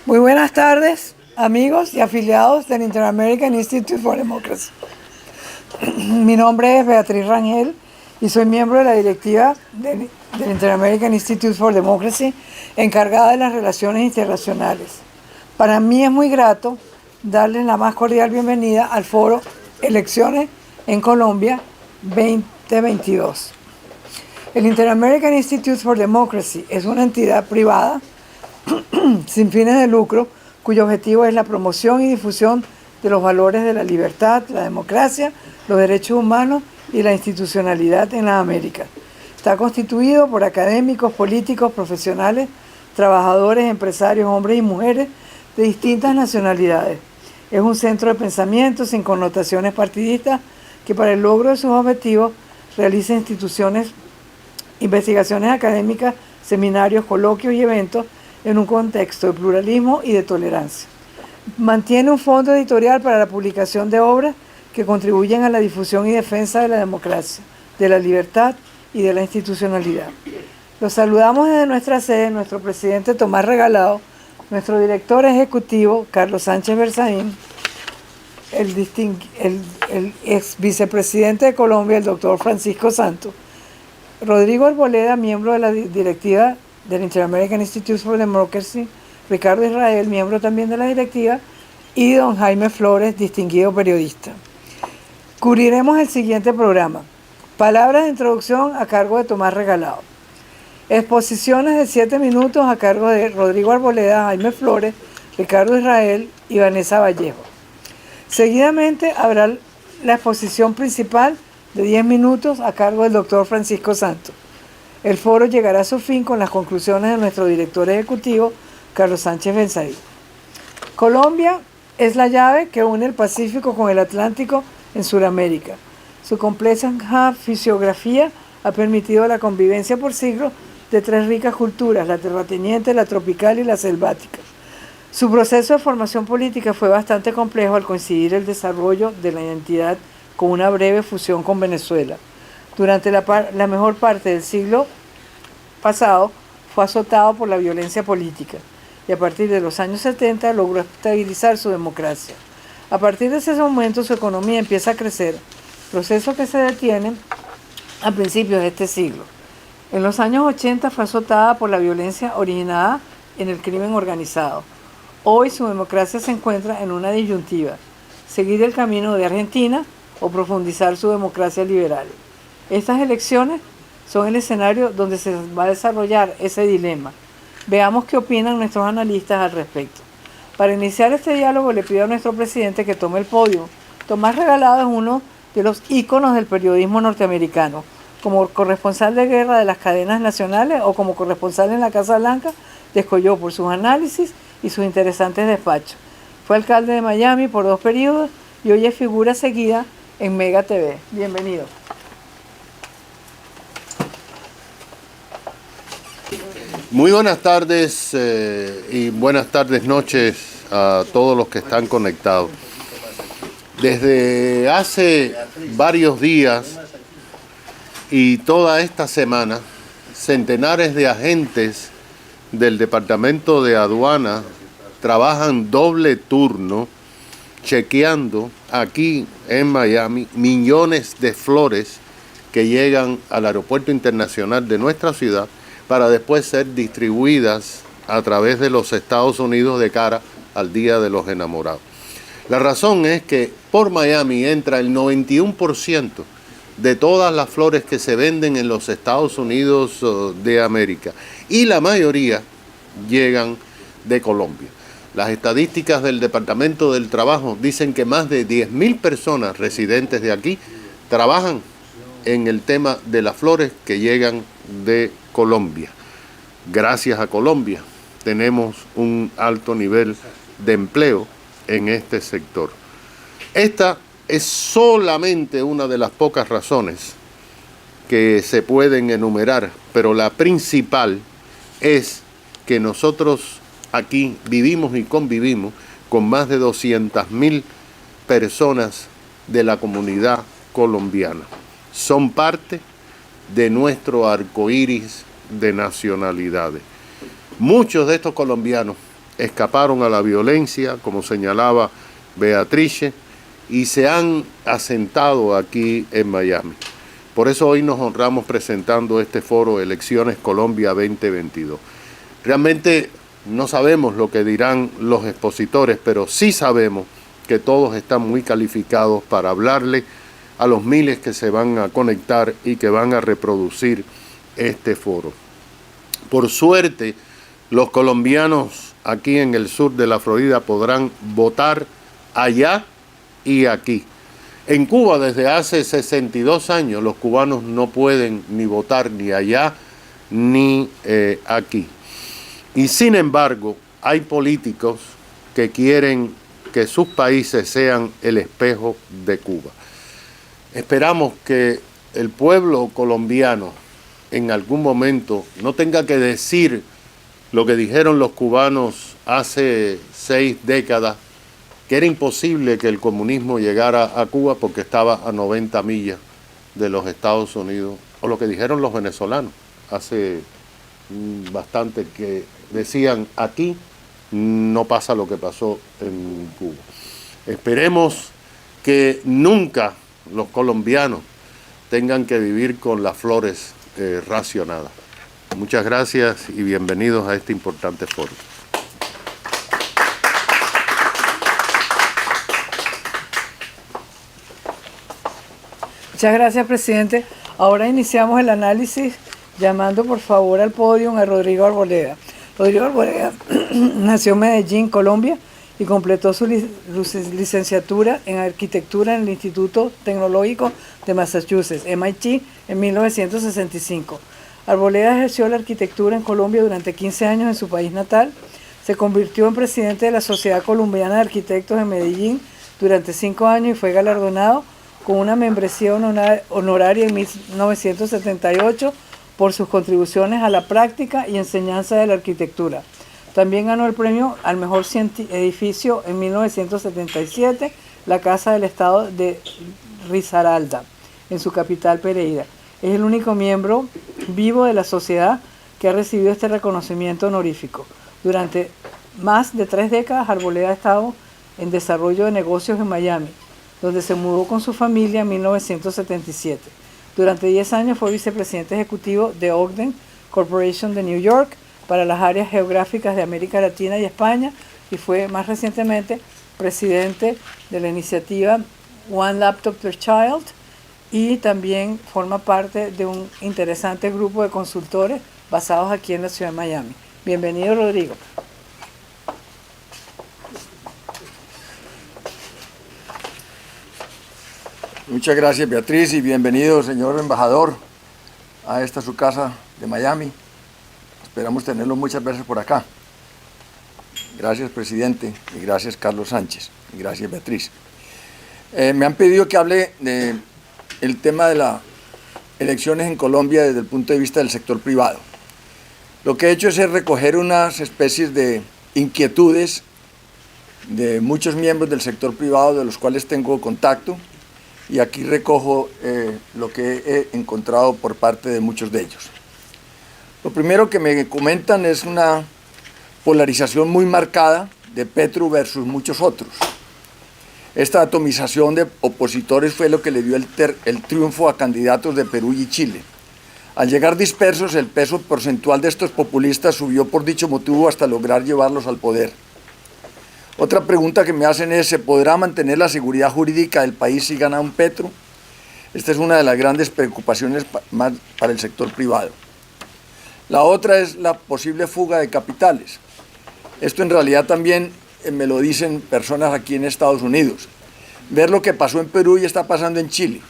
Muy buenas tardes, amigos y afiliados del Inter-American Institute for Democracy. Mi nombre es Beatriz Rangel y soy miembro de la directiva del Inter-American Institute for Democracy, encargada de las relaciones internacionales. Para mí es muy grato darles la más cordial bienvenida al foro Elecciones en Colombia 2022. El Inter-American Institute for Democracy es una entidad privada sin fines de lucro, cuyo objetivo es la promoción y difusión de los valores de la libertad, la democracia, los derechos humanos y la institucionalidad en las Américas. Está constituido por académicos, políticos, profesionales, trabajadores, empresarios, hombres y mujeres de distintas nacionalidades. Es un centro de pensamiento sin connotaciones partidistas que para el logro de sus objetivos realiza investigaciones académicas, seminarios, coloquios y eventos en un contexto de pluralismo y de tolerancia. Mantiene un fondo editorial para la publicación de obras que contribuyen a la difusión y defensa de la democracia, de la libertad y de la institucionalidad. Los saludamos desde nuestra sede, nuestro presidente Tomás Regalado, nuestro director ejecutivo Carlos Sánchez Berzaín, el ex vicepresidente de Colombia, el doctor Francisco Santos, Rodrigo Arboleda, miembro de la directiva del Inter-American Institute for Democracy, Ricardo Israel, miembro también de la directiva, y don Jaime Flores, distinguido periodista. Cubriremos el siguiente programa. Palabras de introducción a cargo de Tomás Regalado. Exposiciones de 7 minutos a cargo de Rodrigo Arboleda, Jaime Flores, Ricardo Israel y Vanessa Vallejo. Seguidamente habrá la exposición principal de 10 minutos a cargo del doctor Francisco Santos. El foro llegará a su fin con las conclusiones de nuestro director ejecutivo, Carlos Sánchez Berzaín. Colombia es la llave que une el Pacífico con el Atlántico en Sudamérica. Su compleja fisiografía ha permitido la convivencia por siglos de 3 ricas culturas, la terrateniente, la tropical y la selvática. Su proceso de formación política fue bastante complejo al coincidir el desarrollo de la identidad con una breve fusión con Venezuela. Durante la mejor parte del siglo pasado fue azotado por la violencia política y a partir de los años 70 logró estabilizar su democracia. A partir de ese momento su economía empieza a crecer, proceso que se detiene a principios de este siglo. En los años 80 fue azotada por la violencia originada en el crimen organizado. Hoy su democracia se encuentra en una disyuntiva: seguir el camino de Argentina o profundizar su democracia liberal. Estas elecciones son el escenario donde se va a desarrollar ese dilema. Veamos qué opinan nuestros analistas al respecto. Para iniciar este diálogo le pido a nuestro presidente que tome el podio. Tomás Regalado es uno de los íconos del periodismo norteamericano. Como corresponsal de guerra de las cadenas nacionales o como corresponsal en la Casa Blanca, descolló por sus análisis y sus interesantes despachos. Fue alcalde de Miami por 2 periodos y hoy es figura seguida en Mega TV. Bienvenido. Muy buenas tardes y buenas tardes noches a todos los que están conectados. Desde hace varios días y toda esta semana, centenares de agentes del Departamento de Aduana trabajan doble turno chequeando aquí en Miami millones de flores que llegan al aeropuerto internacional de nuestra ciudad para después ser distribuidas a través de los Estados Unidos de cara al Día de los Enamorados. La razón es que por Miami entra el 91% de todas las flores que se venden en los Estados Unidos de América y la mayoría llegan de Colombia. Las estadísticas del Departamento del Trabajo dicen que más de 10.000 personas residentes de aquí trabajan en el tema de las flores que llegan de Colombia. Gracias a Colombia tenemos un alto nivel de empleo en este sector. Esta es solamente una de las pocas razones que se pueden enumerar, pero la principal es que nosotros aquí vivimos y convivimos con más de 200.000 personas de la comunidad colombiana. Son parte de nuestro arco iris de nacionalidades. Muchos de estos colombianos escaparon a la violencia, como señalaba Beatrice, y se han asentado aquí en Miami. Por eso hoy nos honramos presentando este foro Elecciones Colombia 2022. Realmente no sabemos lo que dirán los expositores, pero sí sabemos que todos están muy calificados para hablarle a los miles que se van a conectar y que van a reproducir este foro. Por suerte, los colombianos aquí en el sur de la Florida podrán votar allá y aquí. En Cuba, desde hace 62 años, los cubanos no pueden ni votar ni allá ni aquí. Y sin embargo, hay políticos que quieren que sus países sean el espejo de Cuba. Esperamos que el pueblo colombiano en algún momento no tenga que decir lo que dijeron los cubanos hace 6 décadas, que era imposible que el comunismo llegara a Cuba porque estaba a 90 millas de los Estados Unidos, o lo que dijeron los venezolanos hace bastante, que decían aquí no pasa lo que pasó en Cuba. Esperemos que nunca los colombianos tengan que vivir con las flores racionadas. Muchas gracias y bienvenidos a este importante foro. Muchas gracias, presidente. Ahora iniciamos el análisis llamando por favor al podio a Rodrigo Arboleda. Rodrigo Arboleda nació en Medellín, Colombia, y completó su licenciatura en arquitectura en el Instituto Tecnológico de Massachusetts, MIT, en 1965. Arboleda ejerció la arquitectura en Colombia durante 15 años en su país natal. Se convirtió en presidente de la Sociedad Colombiana de Arquitectos en Medellín durante 5 años y fue galardonado con una membresía honoraria en 1978 por sus contribuciones a la práctica y enseñanza de la arquitectura. También ganó el premio al mejor edificio en 1977, la Casa del Estado de Risaralda, en su capital Pereira. Es el único miembro vivo de la sociedad que ha recibido este reconocimiento honorífico. Durante más de 3 décadas, Arboleda ha estado en desarrollo de negocios en Miami, donde se mudó con su familia en 1977. Durante 10 años fue vicepresidente ejecutivo de Ogden Corporation de New York para las áreas geográficas de América Latina y España, y fue más recientemente presidente de la iniciativa One Laptop Per Child, y también forma parte de un interesante grupo de consultores basados aquí en la ciudad de Miami. Bienvenido, Rodrigo. Muchas gracias, Beatriz, y bienvenido, señor embajador, a esta su casa de Miami. Esperamos tenerlo muchas veces por acá. Gracias, presidente, y gracias, Carlos Sánchez, y gracias, Beatriz. Me han pedido que hable del tema de las elecciones en Colombia desde el punto de vista del sector privado. Lo que he hecho es recoger unas especies de inquietudes de muchos miembros del sector privado de los cuales tengo contacto, y aquí recojo lo que he encontrado por parte de muchos de ellos. Lo primero que me comentan es una polarización muy marcada de Petro versus muchos otros. Esta atomización de opositores fue lo que le dio el triunfo a candidatos de Perú y Chile. Al llegar dispersos, el peso porcentual de estos populistas subió por dicho motivo hasta lograr llevarlos al poder. Otra pregunta que me hacen es, ¿se podrá mantener la seguridad jurídica del país si gana un Petro? Esta es una de las grandes preocupaciones para el sector privado. La otra es la posible fuga de capitales. Esto en realidad también me lo dicen personas aquí en Estados Unidos. Ver lo que pasó en Perú y está pasando en Chile.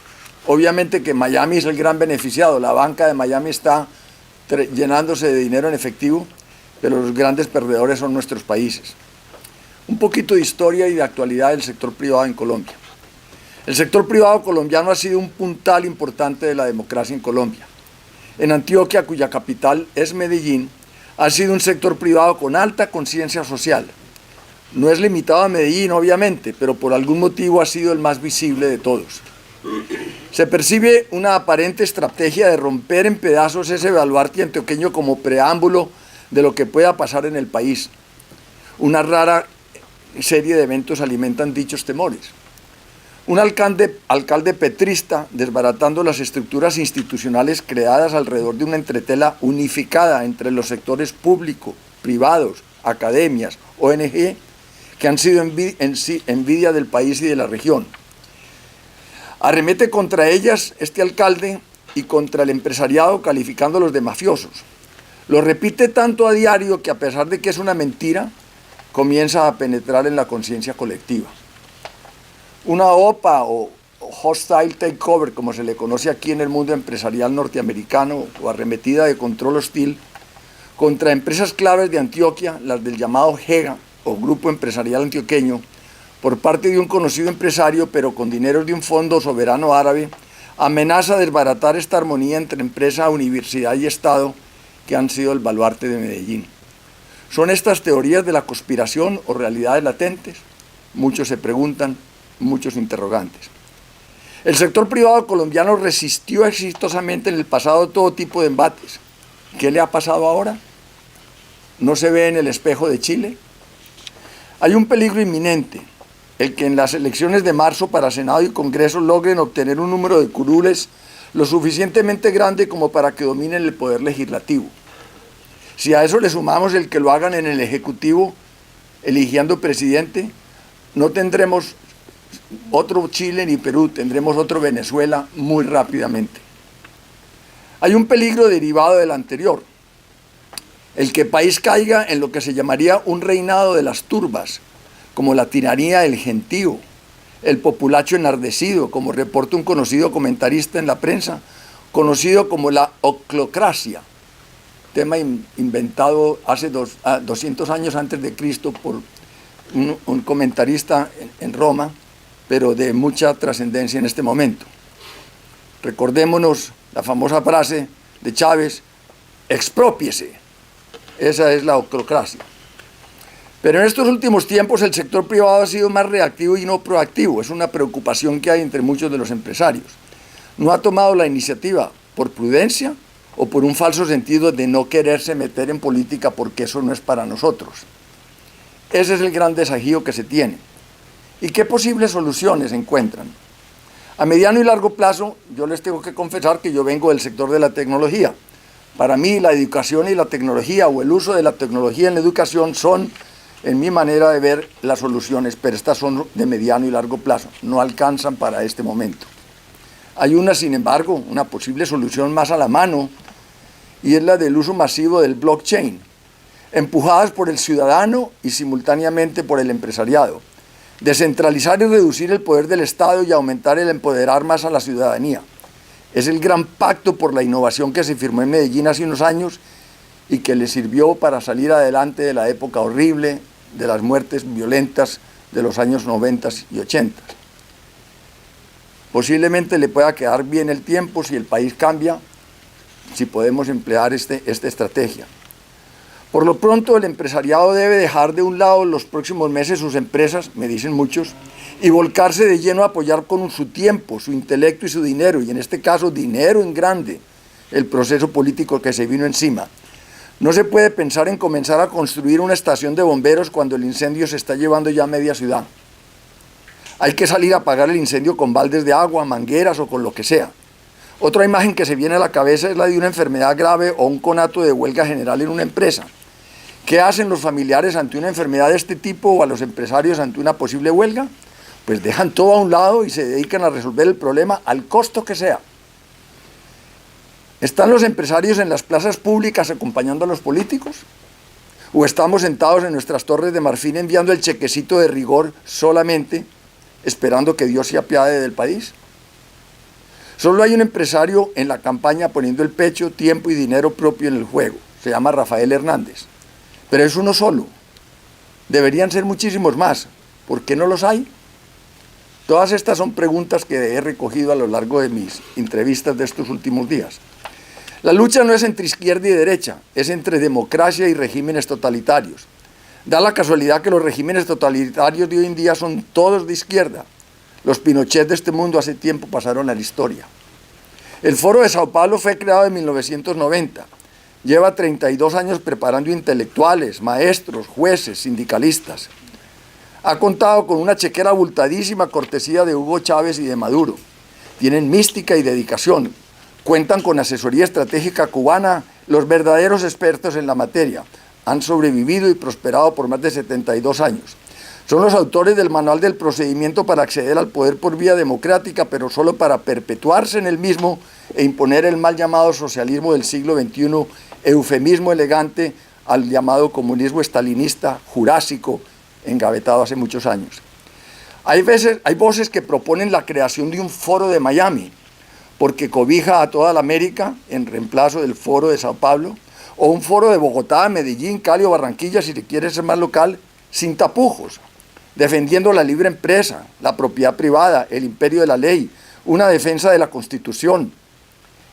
Obviamente que Miami es el gran beneficiado, la banca de Miami está llenándose de dinero en efectivo, pero los grandes perdedores son nuestros países. Un poquito de historia y de actualidad del sector privado en Colombia. El sector privado colombiano ha sido un puntal importante de la democracia en Colombia. En Antioquia, cuya capital es Medellín, ha sido un sector privado con alta conciencia social. No es limitado a Medellín, obviamente, pero por algún motivo ha sido el más visible de todos. Se percibe una aparente estrategia de romper en pedazos ese baluarte antioqueño como preámbulo de lo que pueda pasar en el país. Una rara serie de eventos alimentan dichos temores. Un alcalde petrista, desbaratando las estructuras institucionales creadas alrededor de una entretela unificada entre los sectores público, privados, academias, ONG, que han sido envidia del país y de la región. Arremete contra ellas este alcalde y contra el empresariado, calificándolos de mafiosos. Lo repite tanto a diario que, a pesar de que es una mentira, comienza a penetrar en la conciencia colectiva. Una OPA o hostile takeover, como se le conoce aquí en el mundo empresarial norteamericano, o arremetida de control hostil, contra empresas claves de Antioquia, las del llamado GEGA, o Grupo Empresarial Antioqueño, por parte de un conocido empresario, pero con dinero de un fondo soberano árabe, amenaza desbaratar esta armonía entre empresa, universidad y Estado, que han sido el baluarte de Medellín. ¿Son estas teorías de la conspiración o realidades latentes? Muchos se preguntan, muchos interrogantes. El sector privado colombiano resistió exitosamente en el pasado todo tipo de embates. ¿Qué le ha pasado ahora? ¿No se ve en el espejo de Chile? Hay un peligro inminente, el que en las elecciones de marzo para Senado y Congreso logren obtener un número de curules lo suficientemente grande como para que dominen el poder legislativo. Si a eso le sumamos el que lo hagan en el Ejecutivo, eligiendo presidente, no tendremos otro Chile ni Perú, tendremos otro Venezuela muy rápidamente. Hay un peligro derivado del anterior, el que el país caiga en lo que se llamaría un reinado de las turbas, como la tiranía del gentío, el populacho enardecido, como reporta un conocido comentarista en la prensa, conocido como la oclocracia, tema inventado hace 200 años antes de Cristo por un comentarista en Roma, pero de mucha trascendencia en este momento. Recordémonos la famosa frase de Chávez: exprópiese. Esa es la oclocracia. Pero en estos últimos tiempos el sector privado ha sido más reactivo y no proactivo. Es una preocupación que hay entre muchos de los empresarios. No ha tomado la iniciativa por prudencia o por un falso sentido de no quererse meter en política porque eso no es para nosotros. Ese es el gran desafío que se tiene. ¿Y qué posibles soluciones encuentran? A mediano y largo plazo, yo les tengo que confesar que yo vengo del sector de la tecnología. Para mí, la educación y la tecnología, o el uso de la tecnología en la educación, son, en mi manera de ver, las soluciones, pero estas son de mediano y largo plazo, no alcanzan para este momento. Hay una, sin embargo, una posible solución más a la mano, y es la del uso masivo del blockchain, empujadas por el ciudadano y simultáneamente por el empresariado. Descentralizar y reducir el poder del Estado y aumentar el empoderar más a la ciudadanía. Es el gran pacto por la innovación que se firmó en Medellín hace unos años y que le sirvió para salir adelante de la época horrible de las muertes violentas de los años 90 y 80. Posiblemente le pueda quedar bien el tiempo si el país cambia, si podemos emplear esta estrategia. Por lo pronto, el empresariado debe dejar de un lado los próximos meses sus empresas, me dicen muchos, y volcarse de lleno a apoyar con su tiempo, su intelecto y su dinero, y en este caso dinero en grande, el proceso político que se vino encima. No se puede pensar en comenzar a construir una estación de bomberos cuando el incendio se está llevando ya a media ciudad. Hay que salir a apagar el incendio con baldes de agua, mangueras o con lo que sea. Otra imagen que se viene a la cabeza es la de una enfermedad grave o un conato de huelga general en una empresa. ¿Qué hacen los familiares ante una enfermedad de este tipo o a los empresarios ante una posible huelga? Pues dejan todo a un lado y se dedican a resolver el problema al costo que sea. ¿Están los empresarios en las plazas públicas acompañando a los políticos? ¿O estamos sentados en nuestras torres de marfil enviando el chequecito de rigor solamente esperando que Dios se apiade del país? Solo hay un empresario en la campaña poniendo el pecho, tiempo y dinero propio en el juego. Se llama Rafael Hernández. Pero es uno solo. Deberían ser muchísimos más. ¿Por qué no los hay? Todas estas son preguntas que he recogido a lo largo de mis entrevistas de estos últimos días. La lucha no es entre izquierda y derecha, es entre democracia y regímenes totalitarios. Da la casualidad que los regímenes totalitarios de hoy en día son todos de izquierda. Los Pinochet de este mundo hace tiempo pasaron a la historia. El Foro de Sao Paulo fue creado en 1990. Lleva 32 años preparando intelectuales, maestros, jueces, sindicalistas. Ha contado con una chequera abultadísima cortesía de Hugo Chávez y de Maduro. Tienen mística y dedicación. Cuentan con asesoría estratégica cubana, los verdaderos expertos en la materia. Han sobrevivido y prosperado por más de 72 años. Son los autores del manual del procedimiento para acceder al poder por vía democrática, pero solo para perpetuarse en el mismo e imponer el mal llamado socialismo del siglo XXI, eufemismo elegante al llamado comunismo estalinista jurásico, engavetado hace muchos años. Hay voces que proponen la creación de un foro de Miami, porque cobija a toda la América en reemplazo del foro de Sao Paulo, o un foro de Bogotá, Medellín, Cali o Barranquilla, si se quiere ser más local, sin tapujos, defendiendo la libre empresa, la propiedad privada, el imperio de la ley, una defensa de la Constitución,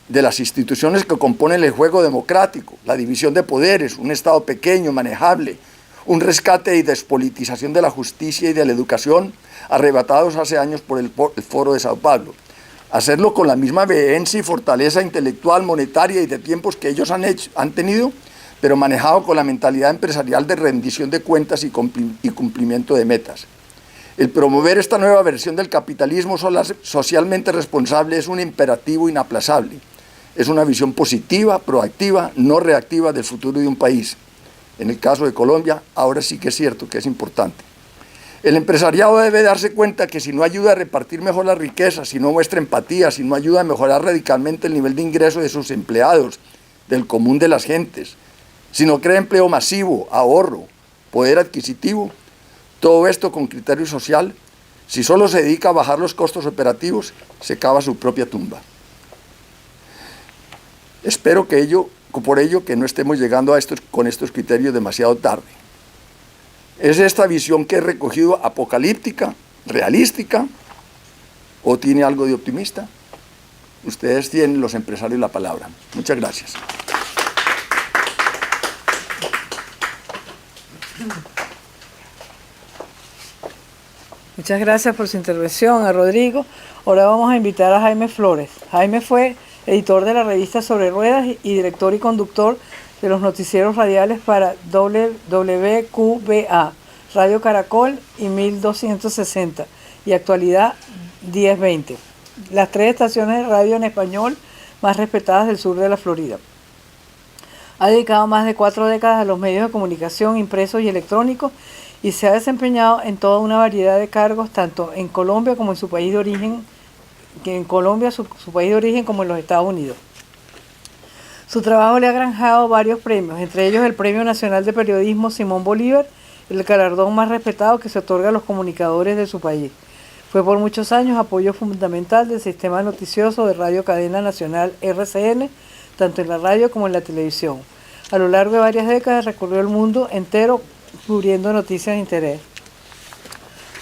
de las instituciones que componen el juego democrático, la división de poderes, un Estado pequeño, manejable, un rescate y despolitización de la justicia y de la educación, arrebatados hace años por el Foro de Sao Paulo. Hacerlo con la misma vehemencia y fortaleza intelectual, monetaria y de tiempos que ellos han tenido, pero manejado con la mentalidad empresarial de rendición de cuentas y cumplimiento de metas. El promover esta nueva versión del capitalismo socialmente responsable es un imperativo inaplazable. Es una visión positiva, proactiva, no reactiva del futuro de un país. En el caso de Colombia, ahora sí que es cierto que es importante. El empresariado debe darse cuenta que si no ayuda a repartir mejor la riqueza, si no muestra empatía, si no ayuda a mejorar radicalmente el nivel de ingreso de sus empleados, del común de las gentes, si no crea empleo masivo, ahorro, poder adquisitivo, todo esto con criterio social, si solo se dedica a bajar los costos operativos, se cava su propia tumba. Espero que por ello que no estemos llegando con estos criterios demasiado tarde. ¿Es esta visión que he recogido apocalíptica, realística, o tiene algo de optimista? Ustedes tienen, los empresarios, la palabra. Muchas gracias. Muchas gracias por su intervención, a Rodrigo. Ahora vamos a invitar a Jaime Flores. Jaime fue editor de la revista Sobre Ruedas y director y conductor de los noticieros radiales para WQBA, Radio Caracol y 1260 y Actualidad 1020, las 3 estaciones de radio en español más respetadas del sur de la Florida. Ha dedicado más de 4 décadas a los medios de comunicación impresos y electrónicos y se ha desempeñado en toda una variedad de cargos, tanto en Colombia como en su país de origen, su país de origen, como en los Estados Unidos. Su trabajo le ha granjado varios premios, entre ellos el Premio Nacional de Periodismo Simón Bolívar, el galardón más respetado que se otorga a los comunicadores de su país. Fue por muchos años apoyo fundamental del sistema noticioso de Radio Cadena Nacional RCN, tanto en la radio como en la televisión. A lo largo de varias décadas recorrió el mundo entero cubriendo noticias de interés.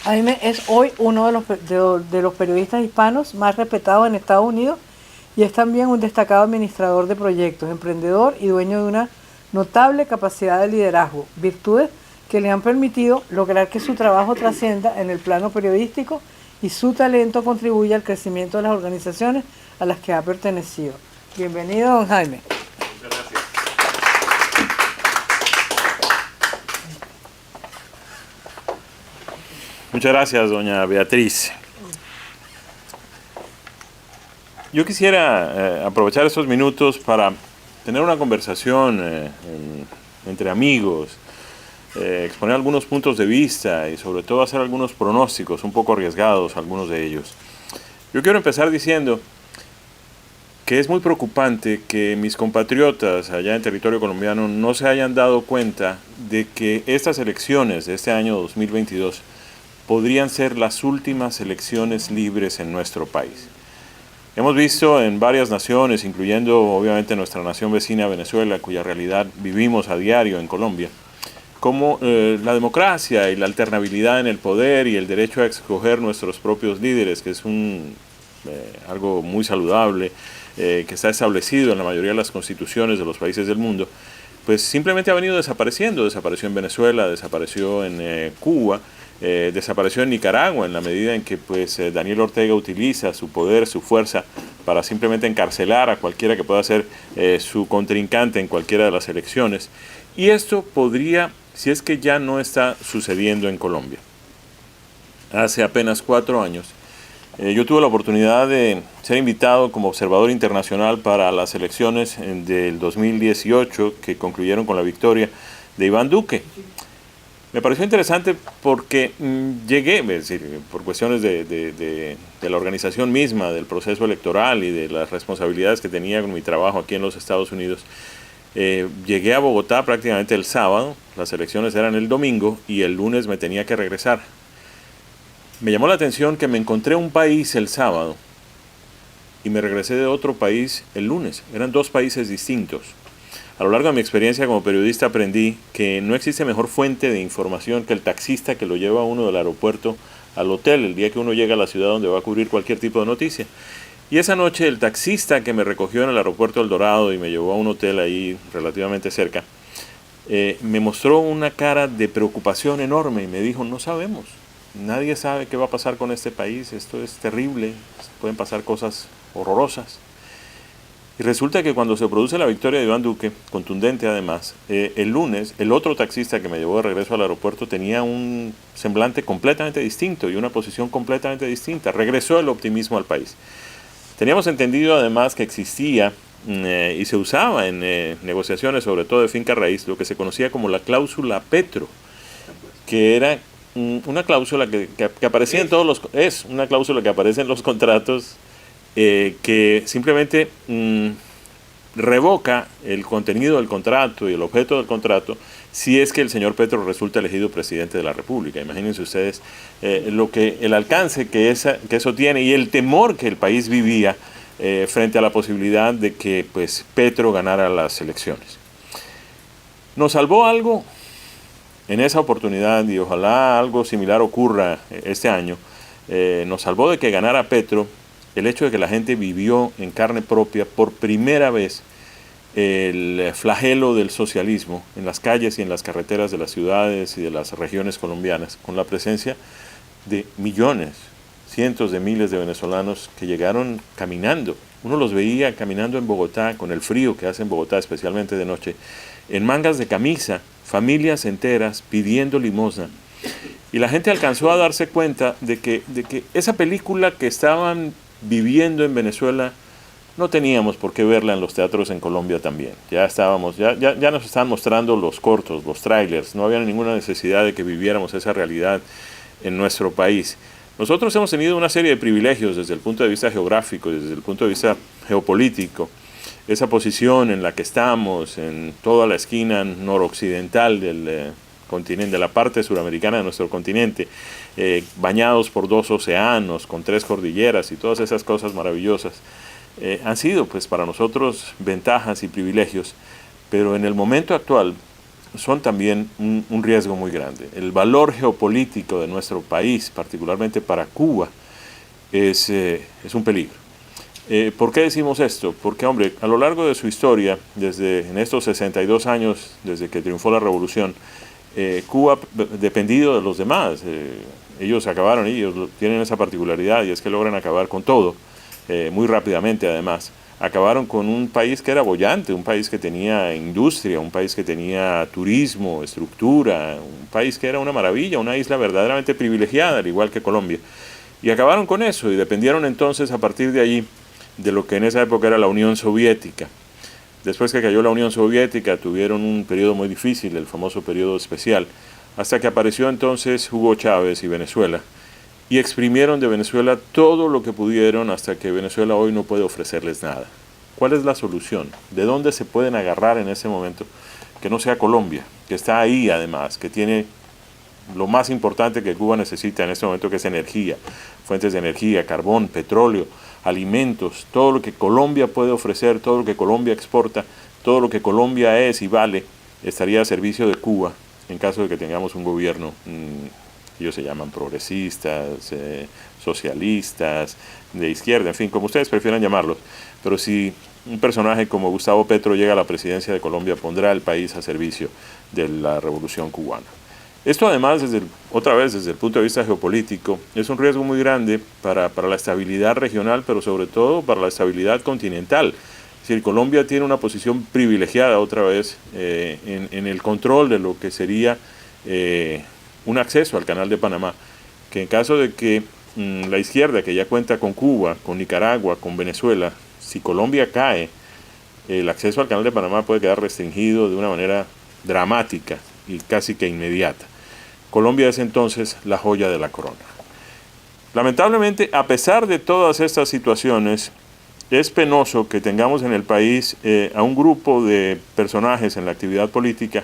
Jaime es hoy uno de los periodistas hispanos más respetados en Estados Unidos y es también un destacado administrador de proyectos, emprendedor y dueño de una notable capacidad de liderazgo, virtudes que le han permitido lograr que su trabajo trascienda en el plano periodístico y su talento contribuye al crecimiento de las organizaciones a las que ha pertenecido. Bienvenido, don Jaime. Muchas gracias. Muchas gracias, doña Beatriz. Yo quisiera aprovechar estos minutos para tener una conversación entre amigos, exponer algunos puntos de vista y sobre todo hacer algunos pronósticos un poco arriesgados, algunos de ellos. Yo quiero empezar diciendo que es muy preocupante que mis compatriotas allá en territorio colombiano no se hayan dado cuenta de que estas elecciones de este año 2022 podrían ser las últimas elecciones libres en nuestro país. Hemos visto en varias naciones, incluyendo obviamente nuestra nación vecina Venezuela, cuya realidad vivimos a diario en Colombia, cómo la democracia y la alternabilidad en el poder y el derecho a escoger nuestros propios líderes, que es algo muy saludable, que está establecido en la mayoría de las constituciones de los países del mundo, pues simplemente ha venido desapareciendo. Desapareció en Venezuela, desapareció en Cuba, desapareció en Nicaragua en la medida en que Daniel Ortega utiliza su poder, su fuerza para simplemente encarcelar a cualquiera que pueda ser su contrincante en cualquiera de las elecciones. Y esto podría, si es que ya no está sucediendo en Colombia. Hace apenas 4 años, yo tuve la oportunidad de ser invitado como observador internacional para las elecciones del 2018 que concluyeron con la victoria de Iván Duque. Me pareció interesante porque llegué, es decir, por cuestiones de la organización misma, del proceso electoral y de las responsabilidades que tenía con mi trabajo aquí en los Estados Unidos, llegué a Bogotá prácticamente el sábado, las elecciones eran el domingo y el lunes me tenía que regresar. Me llamó la atención que me encontré un país el sábado y me regresé de otro país el lunes. Eran 2 países distintos. A lo largo de mi experiencia como periodista aprendí que no existe mejor fuente de información que el taxista que lo lleva a uno del aeropuerto al hotel el día que uno llega a la ciudad donde va a cubrir cualquier tipo de noticia. Y esa noche el taxista que me recogió en el aeropuerto El Dorado y me llevó a un hotel ahí relativamente cerca, me mostró una cara de preocupación enorme y me dijo: no sabemos, nadie sabe qué va a pasar con este país, esto es terrible, pueden pasar cosas horrorosas. Y resulta que cuando se produce la victoria de Iván Duque, contundente además, el lunes, el otro taxista que me llevó de regreso al aeropuerto tenía un semblante completamente distinto y una posición completamente distinta. Regresó el optimismo al país. Teníamos entendido además que existía y se usaba en negociaciones, sobre todo de finca raíz, lo que se conocía como la cláusula Petro, que era una cláusula que aparecía en todos los... Es una cláusula que aparece en los contratos que simplemente revoca el contenido del contrato y el objeto del contrato si es que el señor Petro resulta elegido presidente de la República. Imagínense ustedes el alcance que eso tiene y el temor que el país vivía frente a la posibilidad de que pues, Petro ganara las elecciones. Nos salvó algo en esa oportunidad y ojalá algo similar ocurra este año. Nos salvó de que ganara Petro el hecho de que la gente vivió en carne propia por primera vez el flagelo del socialismo en las calles y en las carreteras de las ciudades y de las regiones colombianas, con la presencia de millones, cientos de miles de venezolanos que llegaron caminando. Uno los veía caminando en Bogotá, con el frío que hace en Bogotá, especialmente de noche, en mangas de camisa, familias enteras pidiendo limosna. Y la gente alcanzó a darse cuenta de que esa película que estaban viviendo en Venezuela no teníamos por qué verla en los teatros en Colombia también. Ya nos estaban mostrando los cortos, los trailers, no había ninguna necesidad de que viviéramos esa realidad en nuestro país. Nosotros hemos tenido una serie de privilegios desde el punto de vista geográfico, desde el punto de vista geopolítico. Esa posición en la que estamos, en toda la esquina noroccidental del continente, de la parte suramericana de nuestro continente, bañados por 2 océanos, con 3 cordilleras y todas esas cosas maravillosas, han sido pues para nosotros ventajas y privilegios, pero en el momento actual son también un riesgo muy grande. El valor geopolítico de nuestro país, particularmente para Cuba, es un peligro. ¿Por qué decimos esto? Porque, hombre, a lo largo de su historia, en estos 62 años, desde que triunfó la revolución, Cuba ha dependido de los demás. Ellos tienen esa particularidad y es que logran acabar con todo, muy rápidamente además. Acabaron con un país que era boyante, un país que tenía industria, un país que tenía turismo, estructura, un país que era una maravilla, una isla verdaderamente privilegiada, al igual que Colombia. Y acabaron con eso y dependieron entonces a partir de allí de lo que en esa época era la Unión Soviética. Después que cayó la Unión Soviética tuvieron un periodo muy difícil, el famoso periodo especial, hasta que apareció entonces Hugo Chávez y Venezuela, y exprimieron de Venezuela todo lo que pudieron hasta que Venezuela hoy no puede ofrecerles nada. ¿Cuál es la solución? ¿De dónde se pueden agarrar en ese momento? Que no sea Colombia, que está ahí además, que tiene lo más importante que Cuba necesita en este momento, que es energía, fuentes de energía, carbón, petróleo, alimentos, todo lo que Colombia puede ofrecer, todo lo que Colombia exporta, todo lo que Colombia es y vale, estaría a servicio de Cuba en caso de que tengamos un gobierno, ellos se llaman progresistas, socialistas, de izquierda, en fin, como ustedes prefieran llamarlos, pero si un personaje como Gustavo Petro llega a la presidencia de Colombia, pondrá al país a servicio de la revolución cubana. Esto además, otra vez desde el punto de vista geopolítico, es un riesgo muy grande para la estabilidad regional, pero sobre todo para la estabilidad continental. Es decir, Colombia tiene una posición privilegiada otra vez en el control de lo que sería un acceso al Canal de Panamá, que en caso de que la izquierda, que ya cuenta con Cuba, con Nicaragua, con Venezuela, si Colombia cae, el acceso al Canal de Panamá puede quedar restringido de una manera dramática y casi que inmediata. Colombia es entonces la joya de la corona. Lamentablemente, a pesar de todas estas situaciones, es penoso que tengamos en el país a un grupo de personajes en la actividad política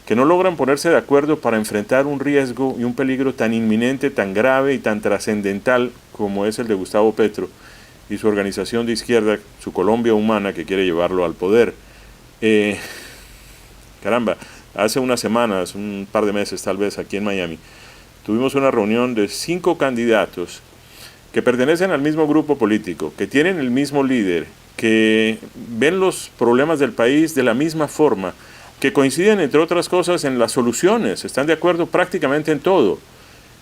que no logran ponerse de acuerdo para enfrentar un riesgo y un peligro tan inminente, tan grave y tan trascendental como es el de Gustavo Petro y su organización de izquierda, su Colombia Humana, que quiere llevarlo al poder. Caramba, hace unas semanas, un par de meses tal vez, aquí en Miami, tuvimos una reunión de 5 candidatos que pertenecen al mismo grupo político, que tienen el mismo líder, que ven los problemas del país de la misma forma, que coinciden, entre otras cosas, en las soluciones, están de acuerdo prácticamente en todo.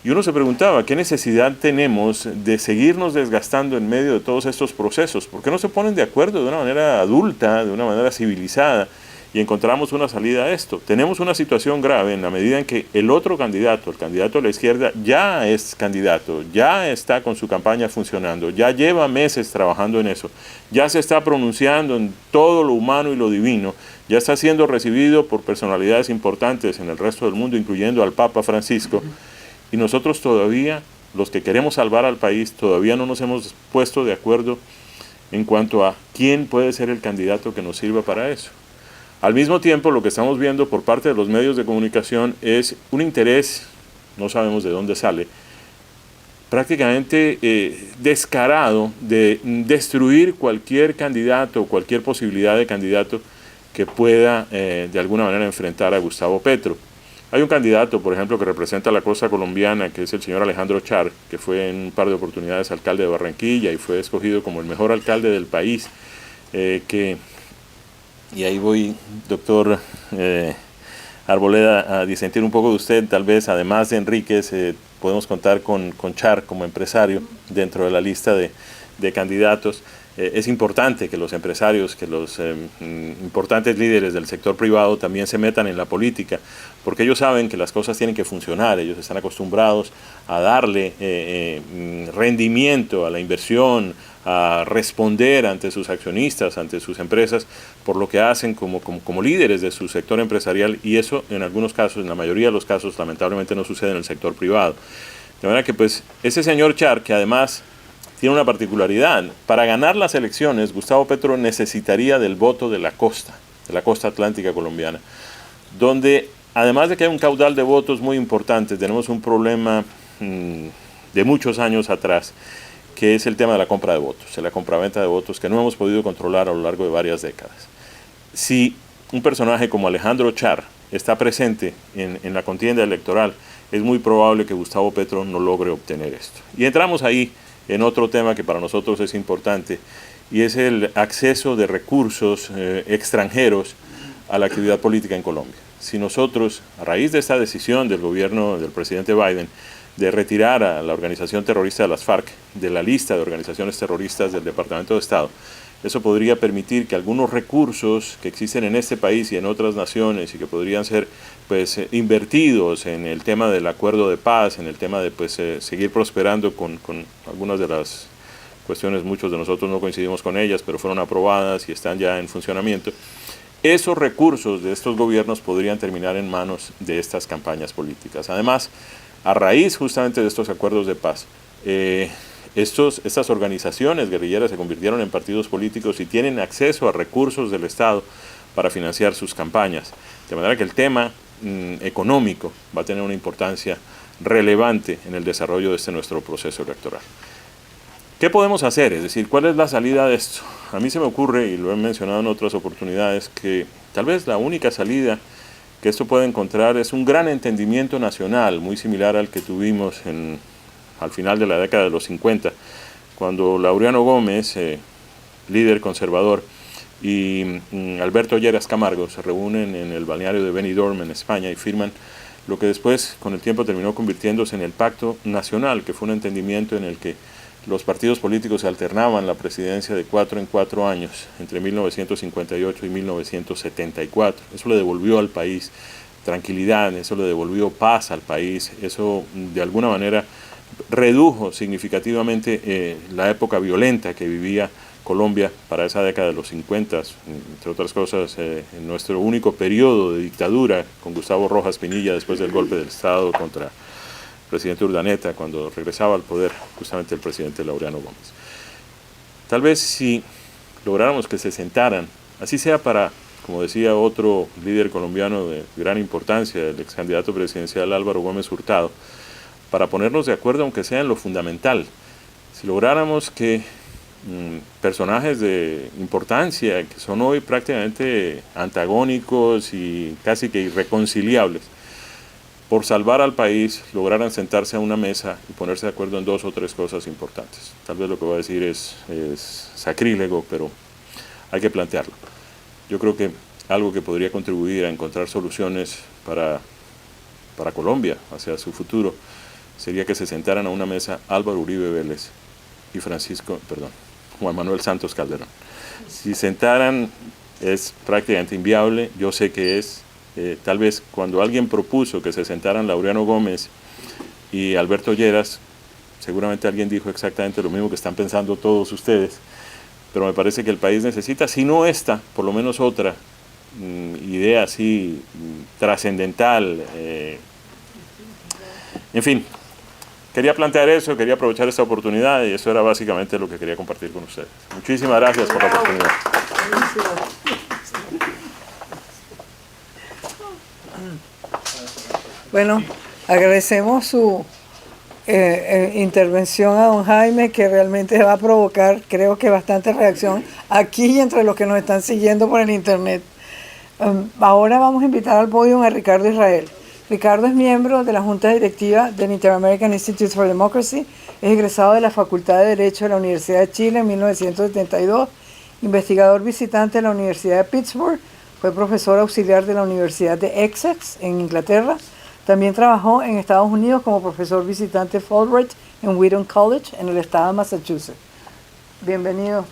Y uno se preguntaba, ¿qué necesidad tenemos de seguirnos desgastando en medio de todos estos procesos? ¿Por qué no se ponen de acuerdo de una manera adulta, de una manera civilizada, y encontramos una salida a esto? Tenemos una situación grave en la medida en que el otro candidato, el candidato de la izquierda, ya es candidato, ya está con su campaña funcionando, ya lleva meses trabajando en eso, ya se está pronunciando en todo lo humano y lo divino, ya está siendo recibido por personalidades importantes en el resto del mundo, incluyendo al Papa Francisco, y nosotros todavía, los que queremos salvar al país, todavía no nos hemos puesto de acuerdo en cuanto a quién puede ser el candidato que nos sirva para eso. Al mismo tiempo, lo que estamos viendo por parte de los medios de comunicación es un interés, no sabemos de dónde sale, prácticamente descarado de destruir cualquier candidato o cualquier posibilidad de candidato que pueda de alguna manera enfrentar a Gustavo Petro. Hay un candidato, por ejemplo, que representa la costa colombiana, que es el señor Alejandro Char, que fue en un par de oportunidades alcalde de Barranquilla y fue escogido como el mejor alcalde del país, y ahí voy, doctor Arboleda, a disentir un poco de usted. Tal vez, además de Enríquez, podemos contar con Char como empresario dentro de la lista de candidatos. Es importante que los empresarios, que los importantes líderes del sector privado también se metan en la política, porque ellos saben que las cosas tienen que funcionar, ellos están acostumbrados a darle rendimiento a la inversión, a responder ante sus accionistas, ante sus empresas, por lo que hacen como líderes de su sector empresarial, y eso en algunos casos, en la mayoría de los casos, lamentablemente no sucede en el sector privado. De manera que pues ese señor Char, que además tiene una particularidad, para ganar las elecciones Gustavo Petro necesitaría del voto de la costa atlántica colombiana, donde además de que hay un caudal de votos muy importante, tenemos un problema de muchos años atrás, que es el tema de la compra de votos, de la compraventa de votos, que no hemos podido controlar a lo largo de varias décadas. Si un personaje como Alejandro Char está presente en la contienda electoral, es muy probable que Gustavo Petro no logre obtener esto. Y entramos ahí en otro tema que para nosotros es importante, y es el acceso de recursos extranjeros a la actividad política en Colombia. Si nosotros, a raíz de esta decisión del gobierno del presidente Biden de retirar a la organización terrorista de las FARC de la lista de organizaciones terroristas del Departamento de Estado, eso podría permitir que algunos recursos que existen en este país y en otras naciones y que podrían ser pues invertidos en el tema del acuerdo de paz, en el tema de pues seguir prosperando con algunas de las cuestiones, muchos de nosotros no coincidimos con ellas, pero fueron aprobadas y están ya en funcionamiento. Esos recursos de estos gobiernos podrían terminar en manos de estas campañas políticas. Además, a raíz justamente de estos acuerdos de paz, estas organizaciones guerrilleras se convirtieron en partidos políticos y tienen acceso a recursos del Estado para financiar sus campañas. De manera que el tema económico va a tener una importancia relevante en el desarrollo de este nuestro proceso electoral. ¿Qué podemos hacer? Es decir, ¿cuál es la salida de esto? A mí se me ocurre, y lo he mencionado en otras oportunidades, que tal vez la única salida que esto puede encontrar es un gran entendimiento nacional, muy similar al que tuvimos al final de la década de los 50, cuando Laureano Gómez, líder conservador, y Alberto Lleras Camargo se reúnen en el balneario de Benidorm en España y firman lo que después con el tiempo terminó convirtiéndose en el Pacto Nacional, que fue un entendimiento en el que los partidos políticos se alternaban la presidencia de 4 en 4 años, entre 1958 y 1974. Eso le devolvió al país tranquilidad, eso le devolvió paz al país, eso de alguna manera redujo significativamente la época violenta que vivía Colombia para esa década de los 50, entre otras cosas, en nuestro único periodo de dictadura con Gustavo Rojas Pinilla después del golpe del Estado contra presidente Urdaneta, cuando regresaba al poder justamente el presidente Laureano Gómez. Tal vez si lográramos que se sentaran, así sea para, como decía otro líder colombiano de gran importancia, el ex candidato presidencial Álvaro Gómez Hurtado, para ponernos de acuerdo aunque sea en lo fundamental, si lográramos que personajes de importancia, que son hoy prácticamente antagónicos y casi que irreconciliables, por salvar al país, lograran sentarse a una mesa y ponerse de acuerdo en 2 o 3 cosas importantes. Tal vez lo que voy a decir es sacrílego, pero hay que plantearlo. Yo creo que algo que podría contribuir a encontrar soluciones para Colombia, hacia su futuro, sería que se sentaran a una mesa Álvaro Uribe Vélez y Juan Manuel Santos Calderón. Si sentaran, es prácticamente inviable, yo sé que es. Tal vez cuando alguien propuso que se sentaran Laureano Gómez y Alberto Lleras, seguramente alguien dijo exactamente lo mismo que están pensando todos ustedes, pero me parece que el país necesita, si no esta, por lo menos otra idea así trascendental. En fin, quería plantear eso, quería aprovechar esta oportunidad y eso era básicamente lo que quería compartir con ustedes. Muchísimas gracias por la oportunidad. Bueno, agradecemos su intervención a don Jaime, que realmente va a provocar, creo que bastante reacción aquí y entre los que nos están siguiendo por el internet. Ahora vamos a invitar al podio a Ricardo Israel. Ricardo es miembro de la Junta Directiva del Inter-American Institute for Democracy, es egresado de la Facultad de Derecho de la Universidad de Chile en 1972, investigador visitante de la Universidad de Pittsburgh, fue profesor auxiliar de la Universidad de Essex en Inglaterra. También trabajó en Estados Unidos como profesor visitante Fulbright en Wheaton College en el estado de Massachusetts. Bienvenido.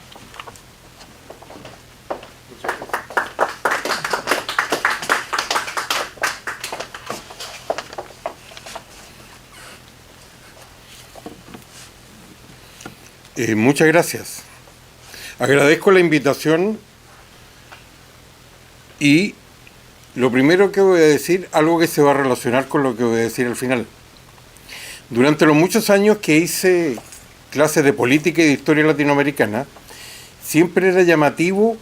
Muchas gracias. Agradezco la invitación y lo primero que voy a decir, algo que se va a relacionar con lo que voy a decir al final. Durante los muchos años que hice clases de política y de historia latinoamericana, siempre era llamativo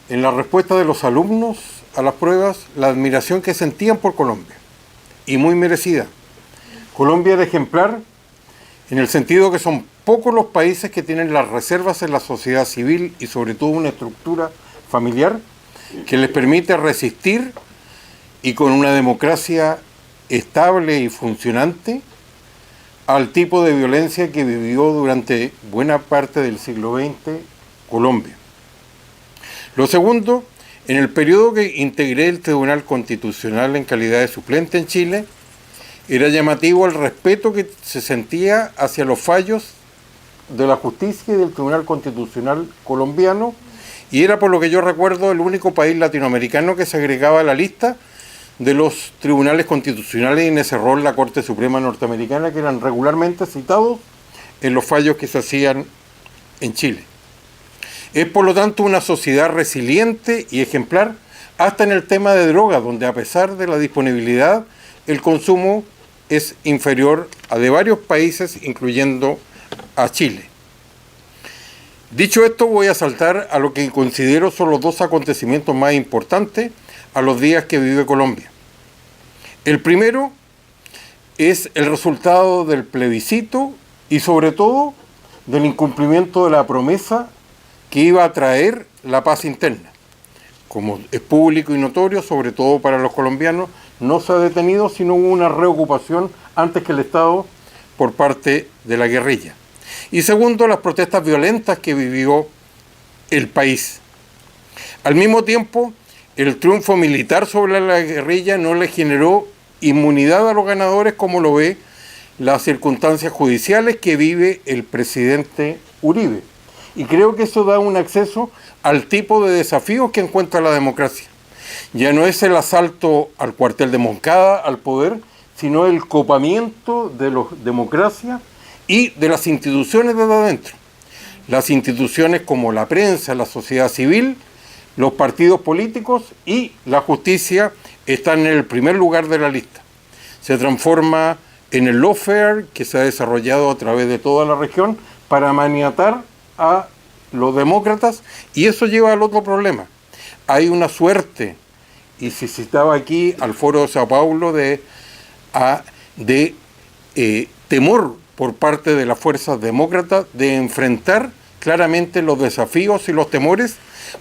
en la respuesta de los alumnos a las pruebas la admiración que sentían por Colombia, y muy merecida. Colombia era ejemplar en el sentido que son pocos los países que tienen las reservas en la sociedad civil y sobre todo una estructura familiar que les permite resistir y con una democracia estable y funcionante al tipo de violencia que vivió durante buena parte del siglo XX Colombia. Lo segundo, en el periodo que integré el Tribunal Constitucional en calidad de suplente en Chile, era llamativo el respeto que se sentía hacia los fallos de la justicia y del Tribunal Constitucional colombiano, y era, por lo que yo recuerdo, el único país latinoamericano que se agregaba a la lista de los tribunales constitucionales, y en ese rol la Corte Suprema norteamericana, que eran regularmente citados en los fallos que se hacían en Chile. Es, por lo tanto, una sociedad resiliente y ejemplar hasta en el tema de drogas, donde a pesar de la disponibilidad, el consumo es inferior a de varios países, incluyendo a Chile. Dicho esto, voy a saltar a lo que considero son los 2 acontecimientos más importantes a los días que vive Colombia. El primero es el resultado del plebiscito y sobre todo del incumplimiento de la promesa que iba a traer la paz interna. Como es público y notorio, sobre todo para los colombianos, no se ha detenido, sino hubo una reocupación antes que el Estado por parte de la guerrilla. Y segundo, las protestas violentas que vivió el país. Al mismo tiempo, el triunfo militar sobre la guerrilla no le generó inmunidad a los ganadores como lo ve las circunstancias judiciales que vive el presidente Uribe. Y creo que eso da un acceso al tipo de desafíos que encuentra la democracia. Ya no es el asalto al cuartel de Moncada, al poder, sino el copamiento de la democracia y de las instituciones desde adentro. Las instituciones como la prensa, la sociedad civil, los partidos políticos y la justicia están en el primer lugar de la lista. Se transforma en el lawfare que se ha desarrollado a través de toda la región para maniatar a los demócratas, y eso lleva al otro problema. Hay una suerte, y se citaba aquí al Foro de Sao Paulo, de temor por parte de las fuerzas demócratas de enfrentar claramente los desafíos y los temores,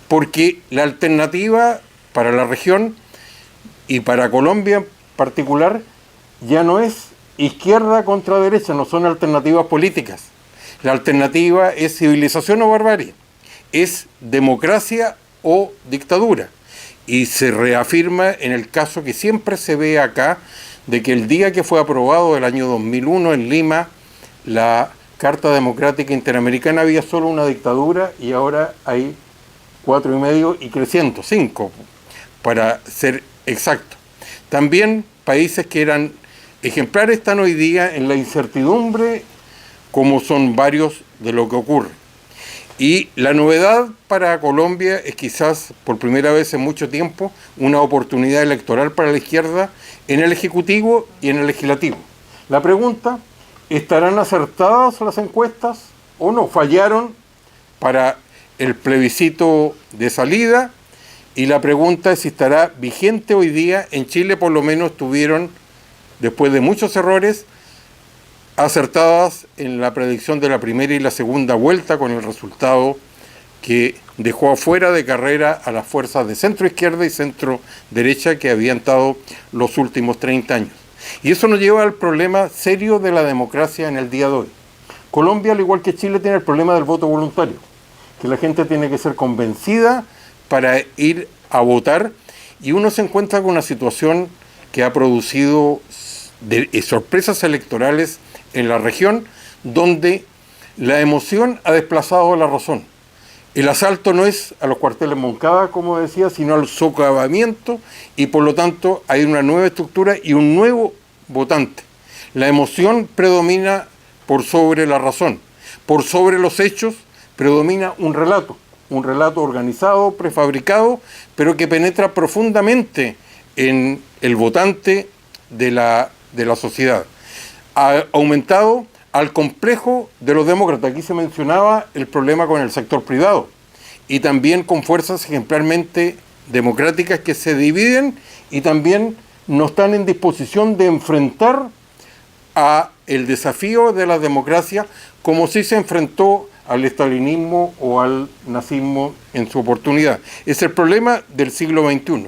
porque la alternativa para la región y para Colombia en particular ya no es izquierda contra derecha, no son alternativas políticas. La alternativa es civilización o barbarie, es democracia o dictadura. Y se reafirma en el caso que siempre se ve acá, de que el día que fue aprobado el año 2001 en Lima la Carta Democrática Interamericana había solo una dictadura y ahora hay 4,5 y creciendo, 5 para ser exacto. También países que eran ejemplares están hoy día en la incertidumbre, como son varios de lo que ocurre. Y la novedad para Colombia es quizás por primera vez en mucho tiempo una oportunidad electoral para la izquierda en el Ejecutivo y en el Legislativo. La pregunta, ¿estarán acertadas las encuestas o no? Fallaron para el plebiscito de salida, y la pregunta es si estará vigente hoy día. En Chile por lo menos tuvieron, después de muchos errores, acertadas en la predicción de la primera y la segunda vuelta, con el resultado que dejó afuera de carrera a las fuerzas de centro izquierda y centro derecha que habían estado los últimos 30 años. Y eso nos lleva al problema serio de la democracia en el día de hoy. Colombia, al igual que Chile, tiene el problema del voto voluntario, que la gente tiene que ser convencida para ir a votar, y uno se encuentra con una situación que ha producido sorpresas electorales en la región, donde la emoción ha desplazado a la razón. El asalto no es a los cuarteles Moncada, como decía, sino al socavamiento, y por lo tanto hay una nueva estructura y un nuevo votante. La emoción predomina por sobre la razón. Por sobre los hechos predomina un relato organizado, prefabricado, pero que penetra profundamente en el votante de la sociedad. Ha aumentado al complejo de los demócratas. Aquí se mencionaba el problema con el sector privado, y también con fuerzas ejemplarmente democráticas que se dividen y también no están en disposición de enfrentar a el desafío de la democracia como si se enfrentó al estalinismo o al nazismo en su oportunidad. Es el problema del siglo XXI.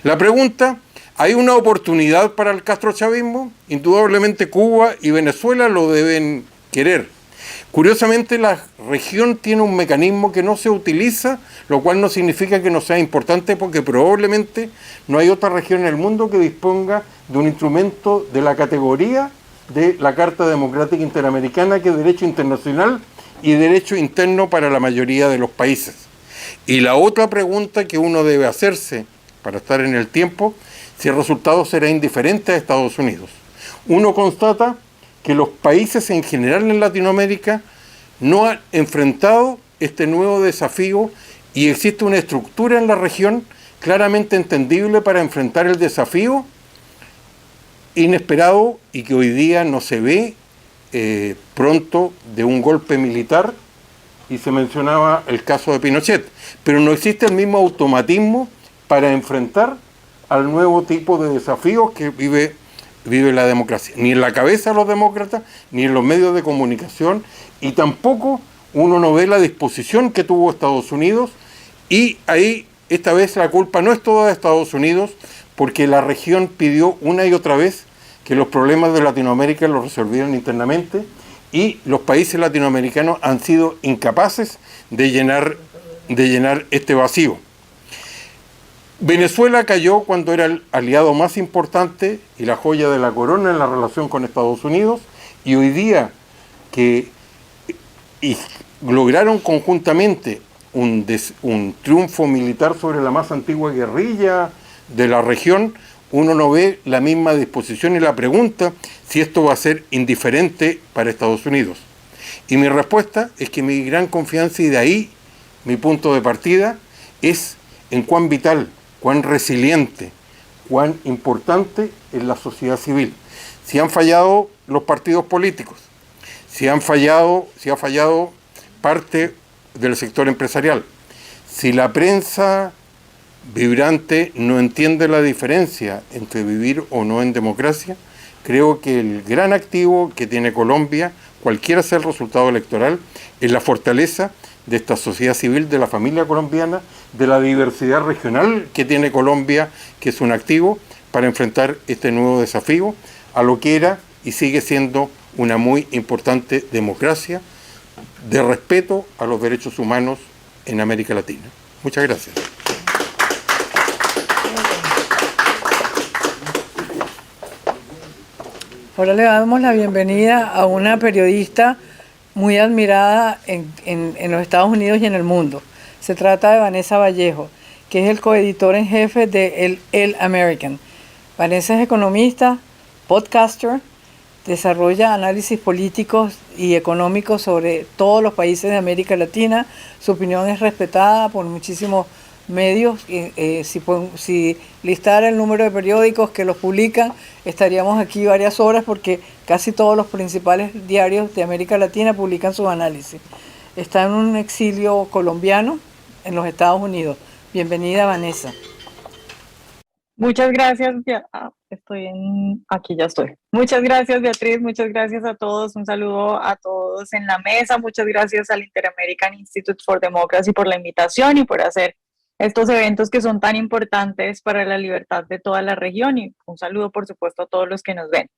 La pregunta: ¿hay una oportunidad para el castrochavismo? Indudablemente Cuba y Venezuela lo deben querer. Curiosamente, la región tiene un mecanismo que no se utiliza, lo cual no significa que no sea importante, porque probablemente no hay otra región en el mundo que disponga de un instrumento de la categoría de la Carta Democrática Interamericana, que es derecho internacional y derecho interno para la mayoría de los países. Y la otra pregunta que uno debe hacerse para estar en el tiempo: si el resultado será indiferente a Estados Unidos. Uno constata que los países en general en Latinoamérica no han enfrentado este nuevo desafío, y existe una estructura en la región claramente entendible para enfrentar el desafío inesperado, y que hoy día no se ve pronto, de un golpe militar, y se mencionaba el caso de Pinochet, pero no existe el mismo automatismo para enfrentar al nuevo tipo de desafíos que vive la democracia, ni en la cabeza de los demócratas, ni en los medios de comunicación, y tampoco uno no ve la disposición que tuvo Estados Unidos. Y ahí, esta vez, la culpa no es toda de Estados Unidos, porque la región pidió una y otra vez que los problemas de Latinoamérica los resolvieran internamente, y los países latinoamericanos han sido incapaces de llenar este vacío. Venezuela cayó cuando era el aliado más importante y la joya de la corona en la relación con Estados Unidos, y hoy día que lograron conjuntamente un triunfo militar sobre la más antigua guerrilla de la región, uno no ve la misma disposición y la pregunta si esto va a ser indiferente para Estados Unidos. Y mi respuesta es que mi gran confianza, y de ahí mi punto de partida, es en cuán vital, cuán resiliente, cuán importante es la sociedad civil. Si han fallado los partidos políticos, si ha fallado parte del sector empresarial, si la prensa vibrante no entiende la diferencia entre vivir o no en democracia, creo que el gran activo que tiene Colombia, cualquiera sea el resultado electoral, es la fortaleza de esta sociedad civil, de la familia colombiana, de la diversidad regional que tiene Colombia, que es un activo para enfrentar este nuevo desafío a lo que era y sigue siendo una muy importante democracia de respeto a los derechos humanos en América Latina. Muchas gracias. Ahora le damos la bienvenida a una periodista muy admirada en los Estados Unidos y en el mundo. Se trata de Vanessa Vallejo, que es el coeditor en jefe de El American. Vanessa es economista, podcaster, desarrolla análisis políticos y económicos sobre todos los países de América Latina. Su opinión es respetada por muchísimos medios. Si listara el número de periódicos que los publican, estaríamos aquí varias horas porque casi todos los principales diarios de América Latina publican sus análisis. Está en un exilio colombiano en los Estados Unidos. Bienvenida, Vanessa. Muchas gracias, aquí ya estoy. Muchas gracias, Beatriz, muchas gracias a todos, un saludo a todos en la mesa, muchas gracias al Inter-American Institute for Democracy por la invitación y por hacer estos eventos que son tan importantes para la libertad de toda la región, y un saludo, por supuesto, a todos los que nos ven.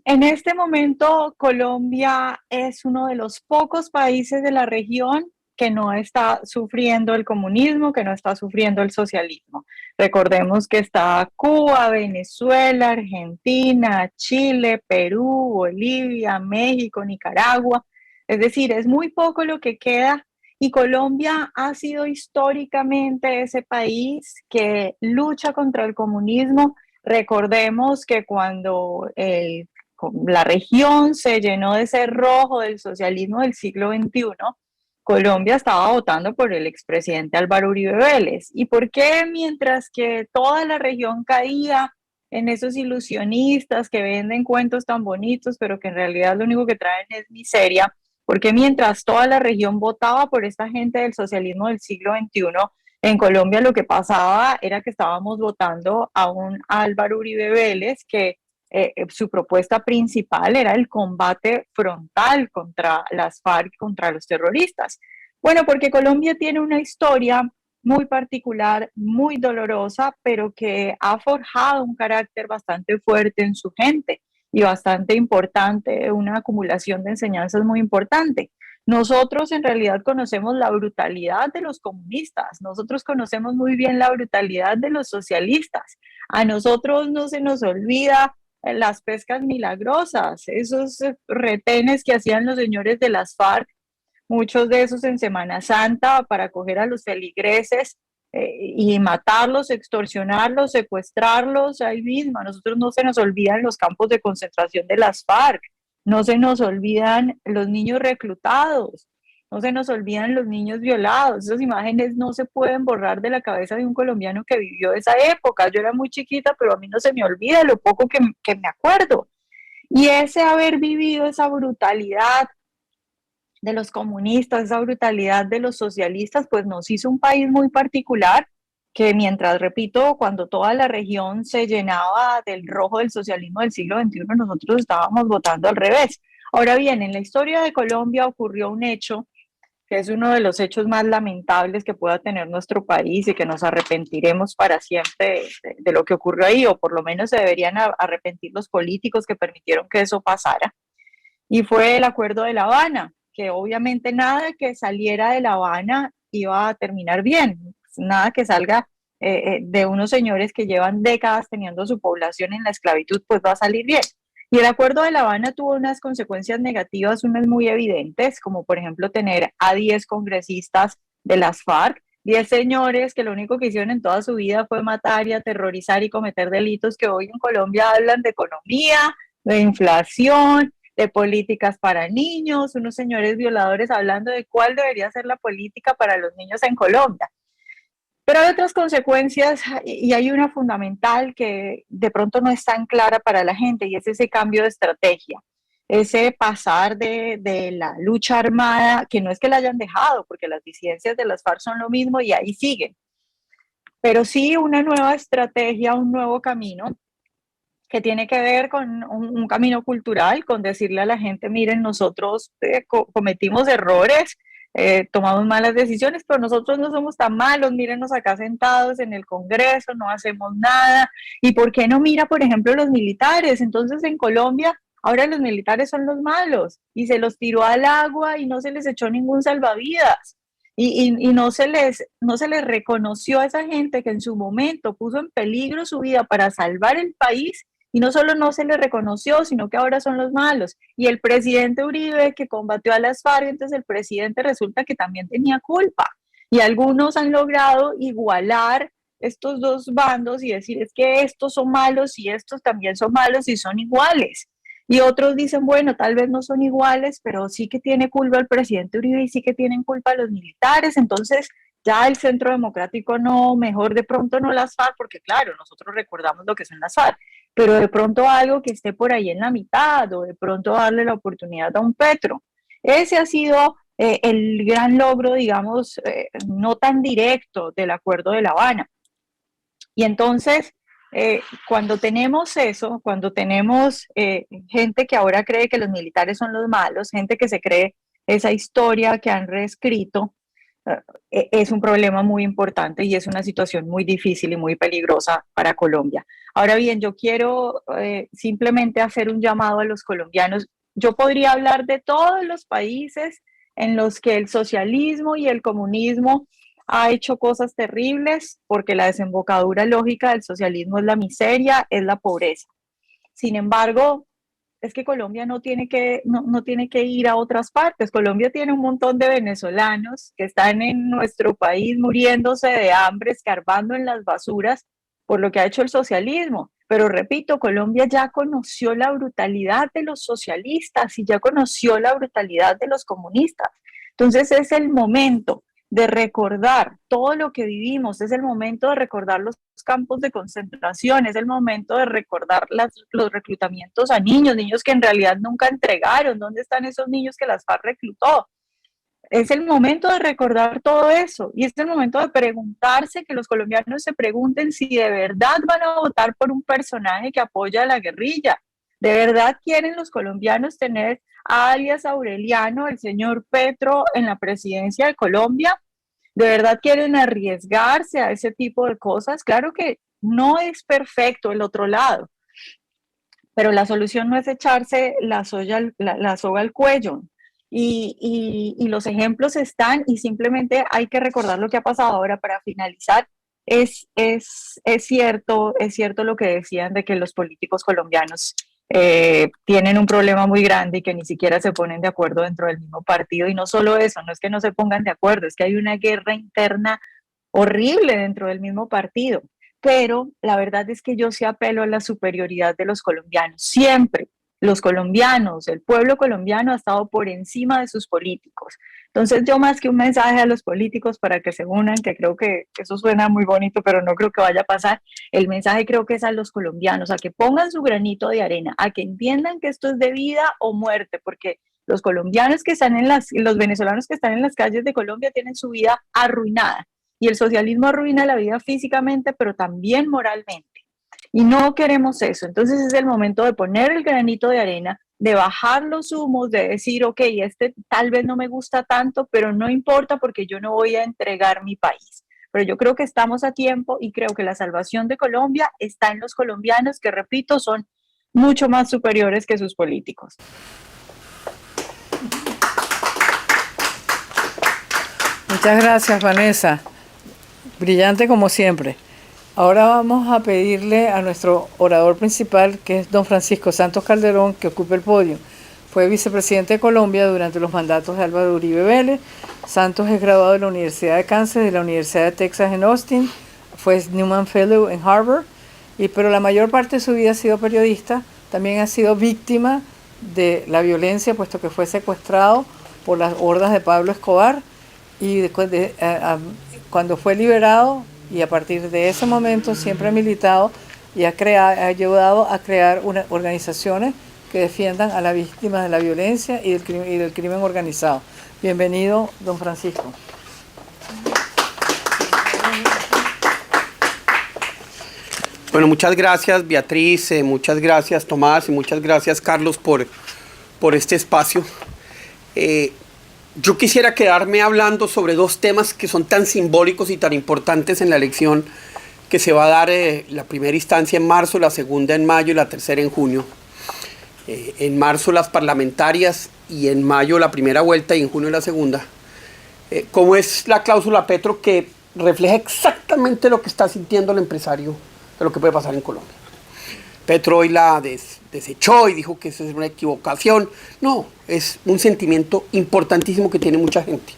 En este momento, Colombia es uno de los pocos países de la región que no está sufriendo el comunismo, que no está sufriendo el socialismo. Recordemos que está Cuba, Venezuela, Argentina, Chile, Perú, Bolivia, México, Nicaragua. Es decir, es muy poco lo que queda, y Colombia ha sido históricamente ese país que lucha contra el comunismo. Recordemos que cuando la región se llenó de ese rojo del socialismo del siglo XXI, Colombia estaba votando por el expresidente Álvaro Uribe Vélez. ¿Y por qué mientras que toda la región caía en esos ilusionistas que venden cuentos tan bonitos, pero que en realidad lo único que traen es miseria? Porque mientras toda la región votaba por esta gente del socialismo del siglo XXI, en Colombia lo que pasaba era que estábamos votando a un Álvaro Uribe Vélez que su propuesta principal era el combate frontal contra las FARC, contra los terroristas. Bueno, porque Colombia tiene una historia muy particular, muy dolorosa, pero que ha forjado un carácter bastante fuerte en su gente y bastante importante, una acumulación de enseñanzas muy importante. Nosotros en realidad conocemos la brutalidad de los comunistas, nosotros conocemos muy bien la brutalidad de los socialistas. A nosotros no se nos olvida las pescas milagrosas, esos retenes que hacían los señores de las FARC, muchos de esos en Semana Santa, para coger a los feligreses y matarlos, extorsionarlos, secuestrarlos ahí mismo. A nosotros no se nos olvidan los campos de concentración de las FARC, no se nos olvidan los niños reclutados, no se nos olvidan los niños violados. Esas imágenes no se pueden borrar de la cabeza de un colombiano que vivió esa época. Yo era muy chiquita, pero a mí no se me olvida lo poco que me acuerdo. Y ese haber vivido esa brutalidad de los comunistas, esa brutalidad de los socialistas, pues nos hizo un país muy particular, que mientras, repito, cuando toda la región se llenaba del rojo del socialismo del siglo XXI, nosotros estábamos votando al revés. Ahora bien, en la historia de Colombia ocurrió un hecho que es uno de los hechos más lamentables que pueda tener nuestro país y que nos arrepentiremos para siempre de lo que ocurrió ahí, o por lo menos se deberían arrepentir los políticos que permitieron que eso pasara. Y fue el Acuerdo de La Habana, que obviamente nada que saliera de La Habana iba a terminar bien, nada que salga de unos señores que llevan décadas teniendo su población en la esclavitud, pues va a salir bien. Y el Acuerdo de La Habana tuvo unas consecuencias negativas, unas muy evidentes, como por ejemplo tener a 10 congresistas de las FARC, 10 señores que lo único que hicieron en toda su vida fue matar y aterrorizar y cometer delitos que hoy en Colombia hablan de economía, de inflación, de políticas para niños, unos señores violadores hablando de cuál debería ser la política para los niños en Colombia. Pero hay otras consecuencias y hay una fundamental que de pronto no es tan clara para la gente y es ese cambio de estrategia, ese pasar de la lucha armada, que no es que la hayan dejado, porque las disidencias de las FARC son lo mismo y ahí siguen, pero sí una nueva estrategia, un nuevo camino que tiene que ver con un camino cultural, con decirle a la gente, miren, nosotros cometimos errores, tomamos malas decisiones, pero nosotros no somos tan malos, mírenos acá sentados en el Congreso, no hacemos nada. ¿Y por qué no mira, por ejemplo, los militares? Entonces en Colombia ahora los militares son los malos y se los tiró al agua y no se les echó ningún salvavidas. Y no se les reconoció a esa gente que en su momento puso en peligro su vida para salvar el país. Y no solo no se les reconoció, sino que ahora son los malos. Y el presidente Uribe, que combatió a las FARC, entonces el presidente resulta que también tenía culpa. Y algunos han logrado igualar estos dos bandos y decir, es que estos son malos y estos también son malos y son iguales. Y otros dicen, bueno, tal vez no son iguales, pero sí que tiene culpa el presidente Uribe y sí que tienen culpa los militares. Entonces, ya el Centro Democrático no, mejor de pronto no las FARC, porque claro, nosotros recordamos lo que son las FARC, pero de pronto algo que esté por ahí en la mitad o de pronto darle la oportunidad a un Petro. Ese ha sido el gran logro, digamos, no tan directo del Acuerdo de La Habana. Y entonces, cuando tenemos eso, cuando tenemos gente que ahora cree que los militares son los malos, gente que se cree esa historia que han reescrito, es un problema muy importante y es una situación muy difícil y muy peligrosa para Colombia. Ahora bien, yo quiero simplemente hacer un llamado a los colombianos. Yo podría hablar de todos los países en los que el socialismo y el comunismo ha hecho cosas terribles, porque la desembocadura lógica del socialismo es la miseria, es la pobreza. Sin embargo, es que Colombia no tiene que ir a otras partes. Colombia tiene un montón de venezolanos que están en nuestro país muriéndose de hambre, escarbando en las basuras por lo que ha hecho el socialismo. Pero repito, Colombia ya conoció la brutalidad de los socialistas y ya conoció la brutalidad de los comunistas. Entonces es el momento de recordar todo lo que vivimos, es el momento de recordar los campos de concentración, es el momento de recordar los reclutamientos a niños que en realidad nunca entregaron, ¿dónde están esos niños que las FARC reclutó? Es el momento de recordar todo eso y es el momento de preguntarse, que los colombianos se pregunten si de verdad van a votar por un personaje que apoya a la guerrilla. ¿De verdad quieren los colombianos tener a alias Aureliano, el señor Petro, en la presidencia de Colombia? ¿De verdad quieren arriesgarse a ese tipo de cosas? Claro que no es perfecto el otro lado, pero la solución no es echarse la soga al cuello. Y los ejemplos están y simplemente hay que recordar lo que ha pasado. Ahora, para finalizar, es cierto lo que decían de que los políticos colombianos tienen un problema muy grande y que ni siquiera se ponen de acuerdo dentro del mismo partido. Y no solo eso, no es que no se pongan de acuerdo, es que hay una guerra interna horrible dentro del mismo partido. Pero la verdad es que yo sí apelo a la superioridad de los colombianos. Siempre los colombianos, el pueblo colombiano ha estado por encima de sus políticos. Entonces yo, más que un mensaje a los políticos para que se unan, que creo que eso suena muy bonito, pero no creo que vaya a pasar, el mensaje creo que es a los colombianos, a que pongan su granito de arena, a que entiendan que esto es de vida o muerte, porque los colombianos que están los venezolanos que están en las calles de Colombia tienen su vida arruinada, y el socialismo arruina la vida físicamente, pero también moralmente. Y no queremos eso. Entonces es el momento de poner el granito de arena, de bajar los humos, de decir, ok, este tal vez no me gusta tanto, pero no importa porque yo no voy a entregar mi país. Pero yo creo que estamos a tiempo y creo que la salvación de Colombia está en los colombianos, que repito, son mucho más superiores que sus políticos. Muchas gracias, Vanessa. Brillante como siempre. Ahora vamos a pedirle a nuestro orador principal, que es don Francisco Santos Calderón, que ocupe el podio. Fue vicepresidente de Colombia durante los mandatos de Álvaro Uribe Vélez. Santos es graduado de la Universidad de Kansas, de la Universidad de Texas en Austin. Fue Newman Fellow en Harvard. Pero la mayor parte de su vida ha sido periodista. También ha sido víctima de la violencia, puesto que fue secuestrado por las hordas de Pablo Escobar. Y cuando fue liberado, y a partir de ese momento siempre ha militado y ha ayudado a crear organizaciones que defiendan a las víctimas de la violencia y del crimen organizado. Bienvenido, don Francisco. Bueno, muchas gracias Beatriz, muchas gracias Tomás y muchas gracias Carlos por este espacio. Yo quisiera quedarme hablando sobre dos temas que son tan simbólicos y tan importantes en la elección que se va a dar la primera instancia en marzo, la segunda en mayo y la tercera en junio. En marzo las parlamentarias y en mayo la primera vuelta y en junio la segunda. Como es la cláusula Petro que refleja exactamente lo que está sintiendo el empresario de lo que puede pasar en Colombia. Petro hoy la desechó y dijo que eso es una equivocación. No, es un sentimiento importantísimo que tiene mucha gente.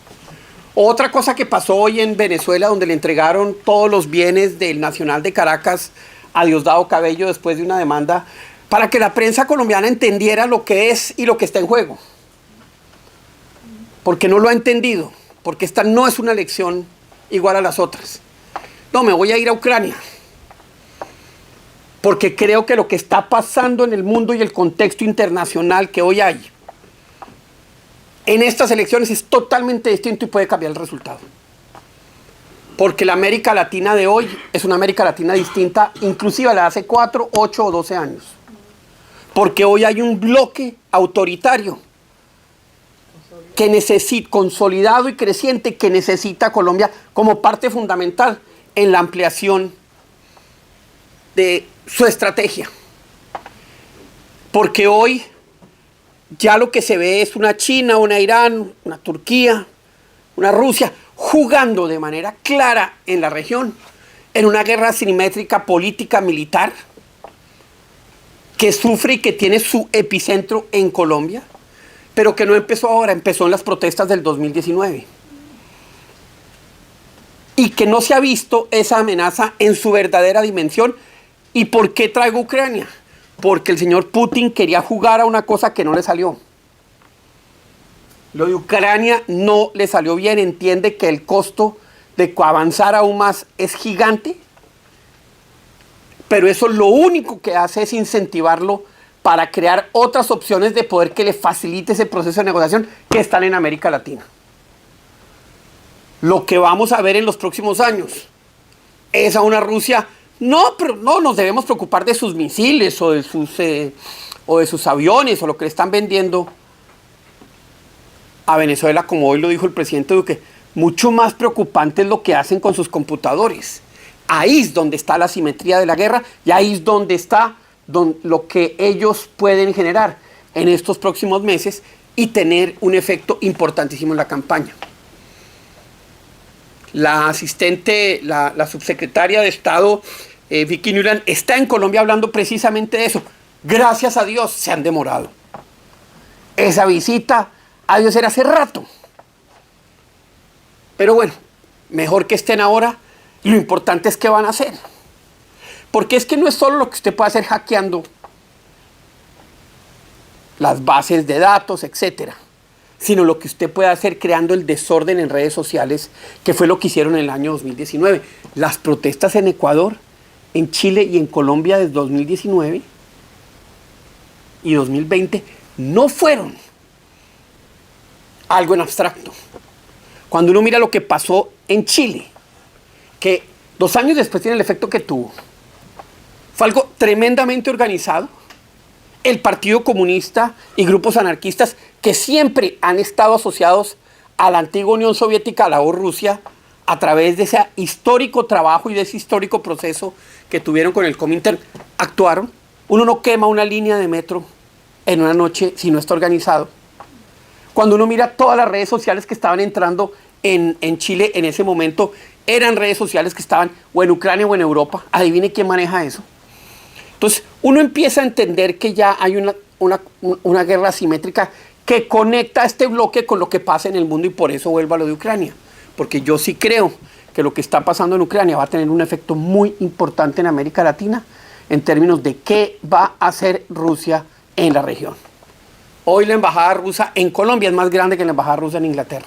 Otra cosa que pasó hoy en Venezuela, donde le entregaron todos los bienes del Nacional de Caracas a Diosdado Cabello después de una demanda, para que la prensa colombiana entendiera lo que es y lo que está en juego. Porque no lo ha entendido, porque esta no es una elección igual a las otras. No, me voy a ir a Ucrania. Porque creo que lo que está pasando en el mundo y el contexto internacional que hoy hay en estas elecciones es totalmente distinto y puede cambiar el resultado. Porque la América Latina de hoy es una América Latina distinta, inclusive a la de hace 4, 8 o 12 años. Porque hoy hay un bloque autoritario que necesita, consolidado y creciente, que necesita a Colombia como parte fundamental en la ampliación de su estrategia. Porque hoy ya lo que se ve es una China, una Irán, una Turquía, una Rusia jugando de manera clara en la región en una guerra asimétrica política militar que sufre y que tiene su epicentro en Colombia, pero que no empezó ahora, empezó en las protestas del 2019. Y que no se ha visto esa amenaza en su verdadera dimensión. ¿Y por qué traigo Ucrania? Porque el señor Putin quería jugar a una cosa que no le salió. Lo de Ucrania no le salió bien, entiende que el costo de avanzar aún más es gigante, pero eso lo único que hace es incentivarlo para crear otras opciones de poder que le facilite ese proceso de negociación que están en América Latina. Lo que vamos a ver en los próximos años es a una Rusia. No, pero no nos debemos preocupar de sus misiles o de sus aviones o lo que le están vendiendo a Venezuela, como hoy lo dijo el presidente Duque. Mucho más preocupante es lo que hacen con sus computadores. Ahí es donde está la simetría de la guerra y ahí es donde está lo que ellos pueden generar en estos próximos meses y tener un efecto importantísimo en la campaña. La asistente, la subsecretaria de Estado, Vicky Nuland, está en Colombia hablando precisamente de eso. Gracias a Dios se han demorado. Esa visita ha de ser hace rato. Pero bueno, mejor que estén ahora. Lo importante es qué van a hacer. Porque es que no es solo lo que usted puede hacer hackeando las bases de datos, etcétera, sino lo que usted puede hacer creando el desorden en redes sociales, que fue lo que hicieron en el año 2019. Las protestas en Ecuador, en Chile y en Colombia desde 2019 y 2020 no fueron algo en abstracto. Cuando uno mira lo que pasó en Chile, que 2 años después tiene el efecto que tuvo, fue algo tremendamente organizado. El Partido Comunista y grupos anarquistas que siempre han estado asociados a la antigua Unión Soviética, a la hoy Rusia, a través de ese histórico trabajo y de ese histórico proceso que tuvieron con el Comintern, actuaron. Uno no quema una línea de metro en una noche si no está organizado. Cuando uno mira todas las redes sociales que estaban entrando en Chile en ese momento eran redes sociales que estaban o en Ucrania o en Europa. Adivine quién maneja eso. Entonces, uno empieza a entender que ya hay una guerra asimétrica que conecta a este bloque con lo que pasa en el mundo, y por eso vuelvo a lo de Ucrania. Porque yo sí creo que lo que está pasando en Ucrania va a tener un efecto muy importante en América Latina en términos de qué va a hacer Rusia en la región. Hoy la embajada rusa en Colombia es más grande que la embajada rusa en Inglaterra.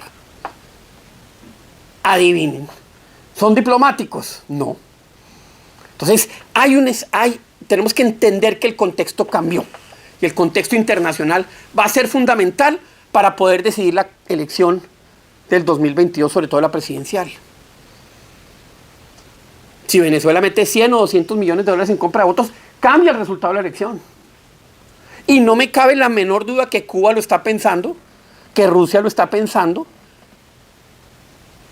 Adivinen. ¿Son diplomáticos? No. Entonces, tenemos que entender que el contexto cambió. Y el contexto internacional va a ser fundamental para poder decidir la elección del 2022, sobre todo la presidencial. Si Venezuela mete 100 o 200 millones de dólares en compra de votos, cambia el resultado de la elección. Y no me cabe la menor duda que Cuba lo está pensando, que Rusia lo está pensando,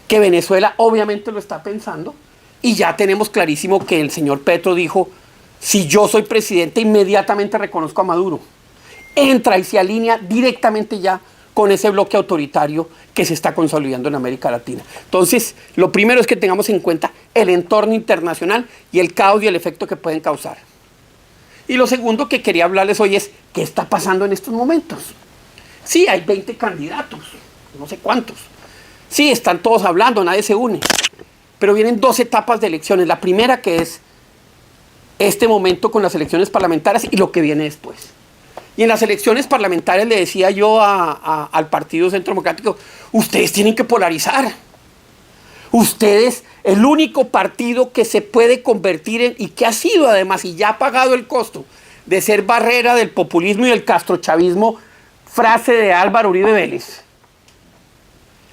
que Venezuela obviamente lo está pensando, y ya tenemos clarísimo que el señor Petro dijo: si yo soy presidente, inmediatamente reconozco a Maduro. Entra y se alinea directamente ya con ese bloque autoritario que se está consolidando en América Latina. Entonces, lo primero es que tengamos en cuenta el entorno internacional y el caos y el efecto que pueden causar. Y lo segundo que quería hablarles hoy es qué está pasando en estos momentos. Sí, hay 20 candidatos, no sé cuántos. Sí, están todos hablando, nadie se une. Pero vienen 2 etapas de elecciones. La primera, que es este momento con las elecciones parlamentarias, y lo que viene después. Y en las elecciones parlamentarias le decía yo al Partido Centro Democrático: ustedes tienen que polarizar. Ustedes, el único partido que se puede convertir en, y que ha sido además, y ya ha pagado el costo de ser barrera del populismo y del castrochavismo, frase de Álvaro Uribe Vélez,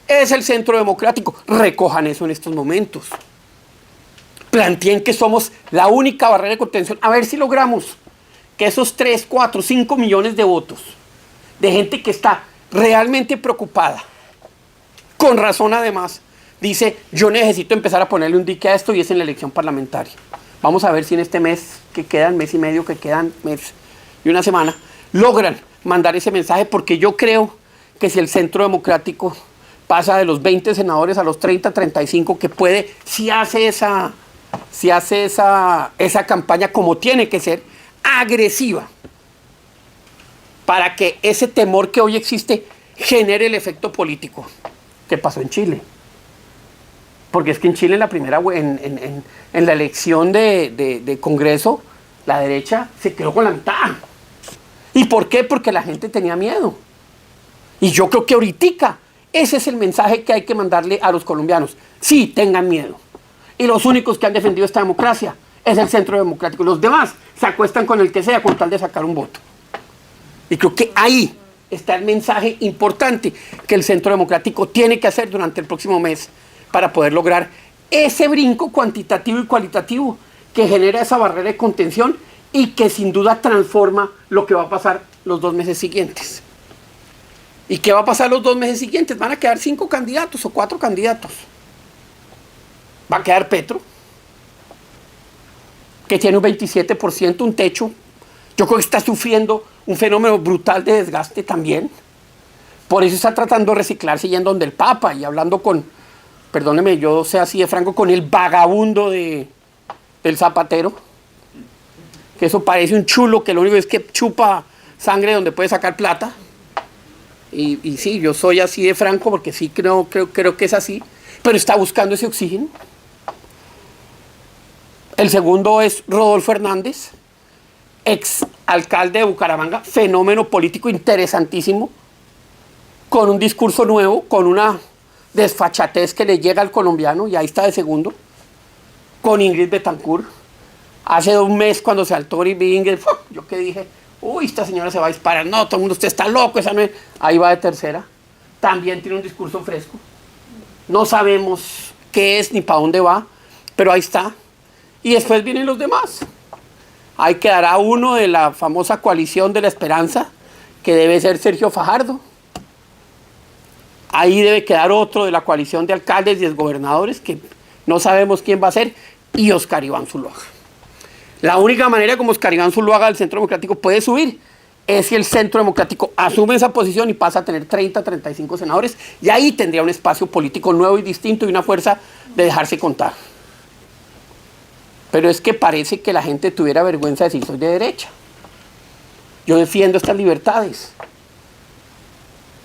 es el Centro Democrático. Recojan eso en estos momentos. Planteen que somos la única barrera de contención. A ver si logramos que esos 3, 4, 5 millones de votos de gente que está realmente preocupada, con razón además, dice: yo necesito empezar a ponerle un dique a esto, y es en la elección parlamentaria. Vamos a ver si en este mes que quedan, mes y medio que quedan, mes y una semana, logran mandar ese mensaje, porque yo creo que si el Centro Democrático pasa de los 20 senadores a los 30, 35, que puede, si hace esa campaña como tiene que ser, agresiva, para que ese temor que hoy existe genere el efecto político que pasó en Chile. Porque es que en Chile, en la elección de Congreso, la derecha se quedó con la mitad. ¿Y por qué? Porque la gente tenía miedo. Y yo creo que ahorita ese es el mensaje que hay que mandarle a los colombianos. Sí, tengan miedo. Y los únicos que han defendido esta democracia es el Centro Democrático. Los demás se acuestan con el que sea con tal de sacar un voto. Y creo que ahí está el mensaje importante que el Centro Democrático tiene que hacer durante el próximo mes para poder lograr ese brinco cuantitativo y cualitativo que genera esa barrera de contención y que sin duda transforma lo que va a pasar los 2 meses siguientes. ¿Y qué va a pasar los 2 meses siguientes? Van a quedar 5 candidatos o 4 candidatos. Va a quedar Petro, que tiene un 27%, un techo. Yo creo que está sufriendo un fenómeno brutal de desgaste también. Por eso está tratando de reciclarse yendo donde el Papa y hablando con, perdóneme, yo sea así de franco, con el vagabundo del Zapatero. Que eso parece un chulo que lo único es que chupa sangre donde puede sacar plata. Y sí, yo soy así de franco porque sí creo que es así. Pero está buscando ese oxígeno. El segundo es Rodolfo Hernández, ex alcalde de Bucaramanga, fenómeno político interesantísimo, con un discurso nuevo, con una desfachatez que le llega al colombiano, y ahí está de segundo, con Ingrid Betancourt. Hace un mes cuando saltó Ingrid, yo que dije: uy, esta señora se va a disparar. No, todo el mundo, usted está loco, esa no es. Ahí va de tercera. También tiene un discurso fresco. No sabemos qué es ni para dónde va, pero ahí está. Y después vienen los demás. Ahí quedará uno de la famosa coalición de la esperanza, que debe ser Sergio Fajardo. Ahí debe quedar otro de la coalición de alcaldes y exgobernadores, que no sabemos quién va a ser, y Oscar Iván Zuluaga. La única manera como Oscar Iván Zuluaga del Centro Democrático puede subir es si el Centro Democrático asume esa posición y pasa a tener 30, 35 senadores, y ahí tendría un espacio político nuevo y distinto y una fuerza de dejarse contar. Pero es que parece que la gente tuviera vergüenza de decir soy de derecha. Yo defiendo estas libertades.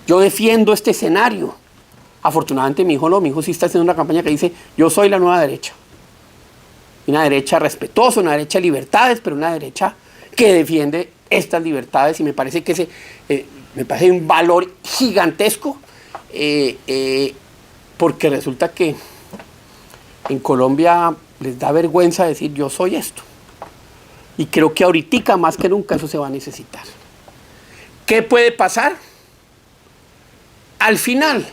Yo defiendo este escenario. Afortunadamente mi hijo no, mi hijo sí está haciendo una campaña que dice yo soy la nueva derecha. Una derecha respetuosa, una derecha de libertades, pero una derecha que defiende estas libertades, y me parece que me parece un valor gigantesco, porque resulta que en Colombia les da vergüenza decir yo soy esto. Y creo que ahorita más que nunca eso se va a necesitar. ¿Qué puede pasar? Al final,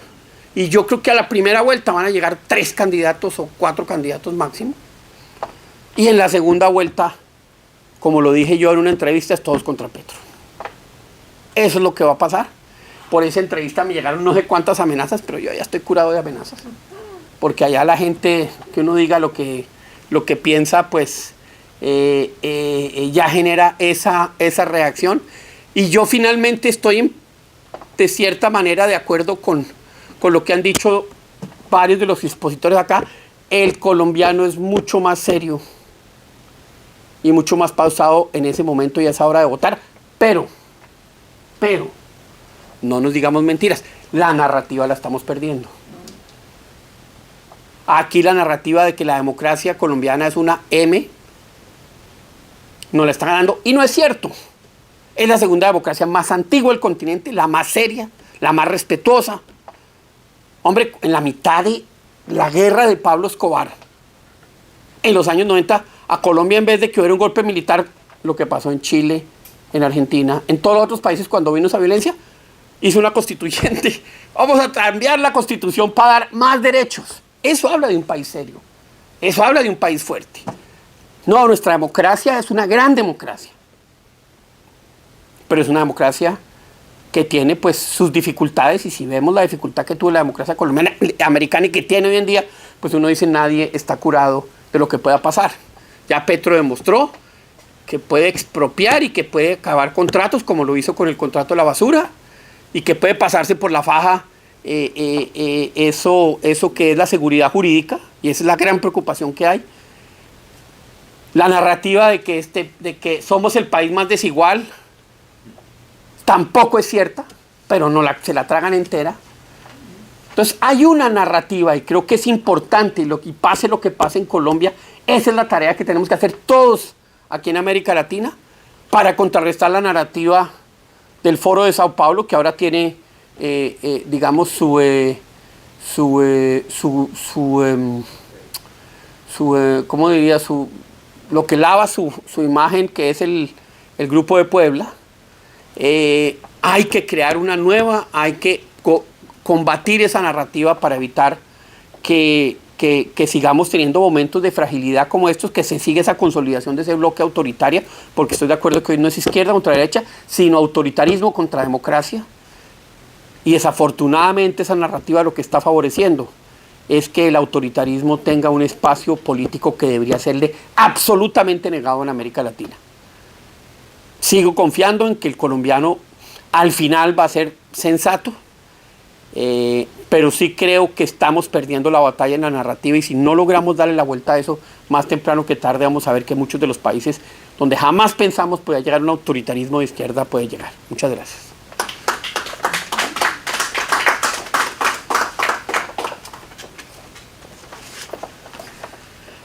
y yo creo que a la primera vuelta van a llegar 3 candidatos o 4 candidatos máximo, y en la segunda vuelta, como lo dije yo en una entrevista, es todos contra Petro. Eso es lo que va a pasar. Por esa entrevista me llegaron no sé cuántas amenazas, pero yo ya estoy curado de amenazas. Porque allá la gente, que uno diga lo que piensa, pues ya genera esa reacción. Y yo finalmente estoy de cierta manera de acuerdo con lo que han dicho varios de los expositores acá. El colombiano es mucho más serio y mucho más pausado en ese momento y a esa hora de votar. Pero, no nos digamos mentiras, la narrativa la estamos perdiendo. Aquí la narrativa de que la democracia colombiana es una M, no la está ganando, y no es cierto. Es la segunda democracia más antigua del continente, la más seria, la más respetuosa. Hombre, en la mitad de la guerra de Pablo Escobar, en los años 90, a Colombia, en vez de que hubiera un golpe militar, lo que pasó en Chile, en Argentina, en todos los otros países cuando vino esa violencia, hizo una constituyente. Vamos a cambiar la constitución para dar más derechos. Eso habla de un país serio. Eso habla de un país fuerte. No, nuestra democracia es una gran democracia. Pero es una democracia que tiene pues sus dificultades, y si vemos la dificultad que tuvo la democracia colombiana, americana, y que tiene hoy en día, pues uno dice nadie está curado de lo que pueda pasar. Ya Petro demostró que puede expropiar y que puede acabar contratos, como lo hizo con el contrato de la basura, y que puede pasarse por la faja eso que es la seguridad jurídica, y esa es la gran preocupación que hay. La narrativa de que somos el país más desigual tampoco es cierta, pero se la tragan entera. Entonces hay una narrativa, y creo que es importante, y pase lo que pase en Colombia, esa es la tarea que tenemos que hacer todos aquí en América Latina para contrarrestar la narrativa del Foro de Sao Paulo, que ahora tiene, digamos, ¿cómo diría? Lo que lava su imagen, que es el Grupo de Puebla. Hay que crear una nueva, hay que combatir esa narrativa para evitar que sigamos teniendo momentos de fragilidad como estos, que se sigue esa consolidación de ese bloque autoritario, porque estoy de acuerdo que hoy no es izquierda contra derecha, sino autoritarismo contra democracia. Y desafortunadamente esa narrativa lo que está favoreciendo es que el autoritarismo tenga un espacio político que debería serle absolutamente negado en América Latina. Sigo confiando en que el colombiano al final va a ser sensato, pero sí creo que estamos perdiendo la batalla en la narrativa, y si no logramos darle la vuelta a eso, más temprano que tarde vamos a ver que muchos de los países donde jamás pensamos pueda llegar un autoritarismo de izquierda puede llegar. Muchas gracias.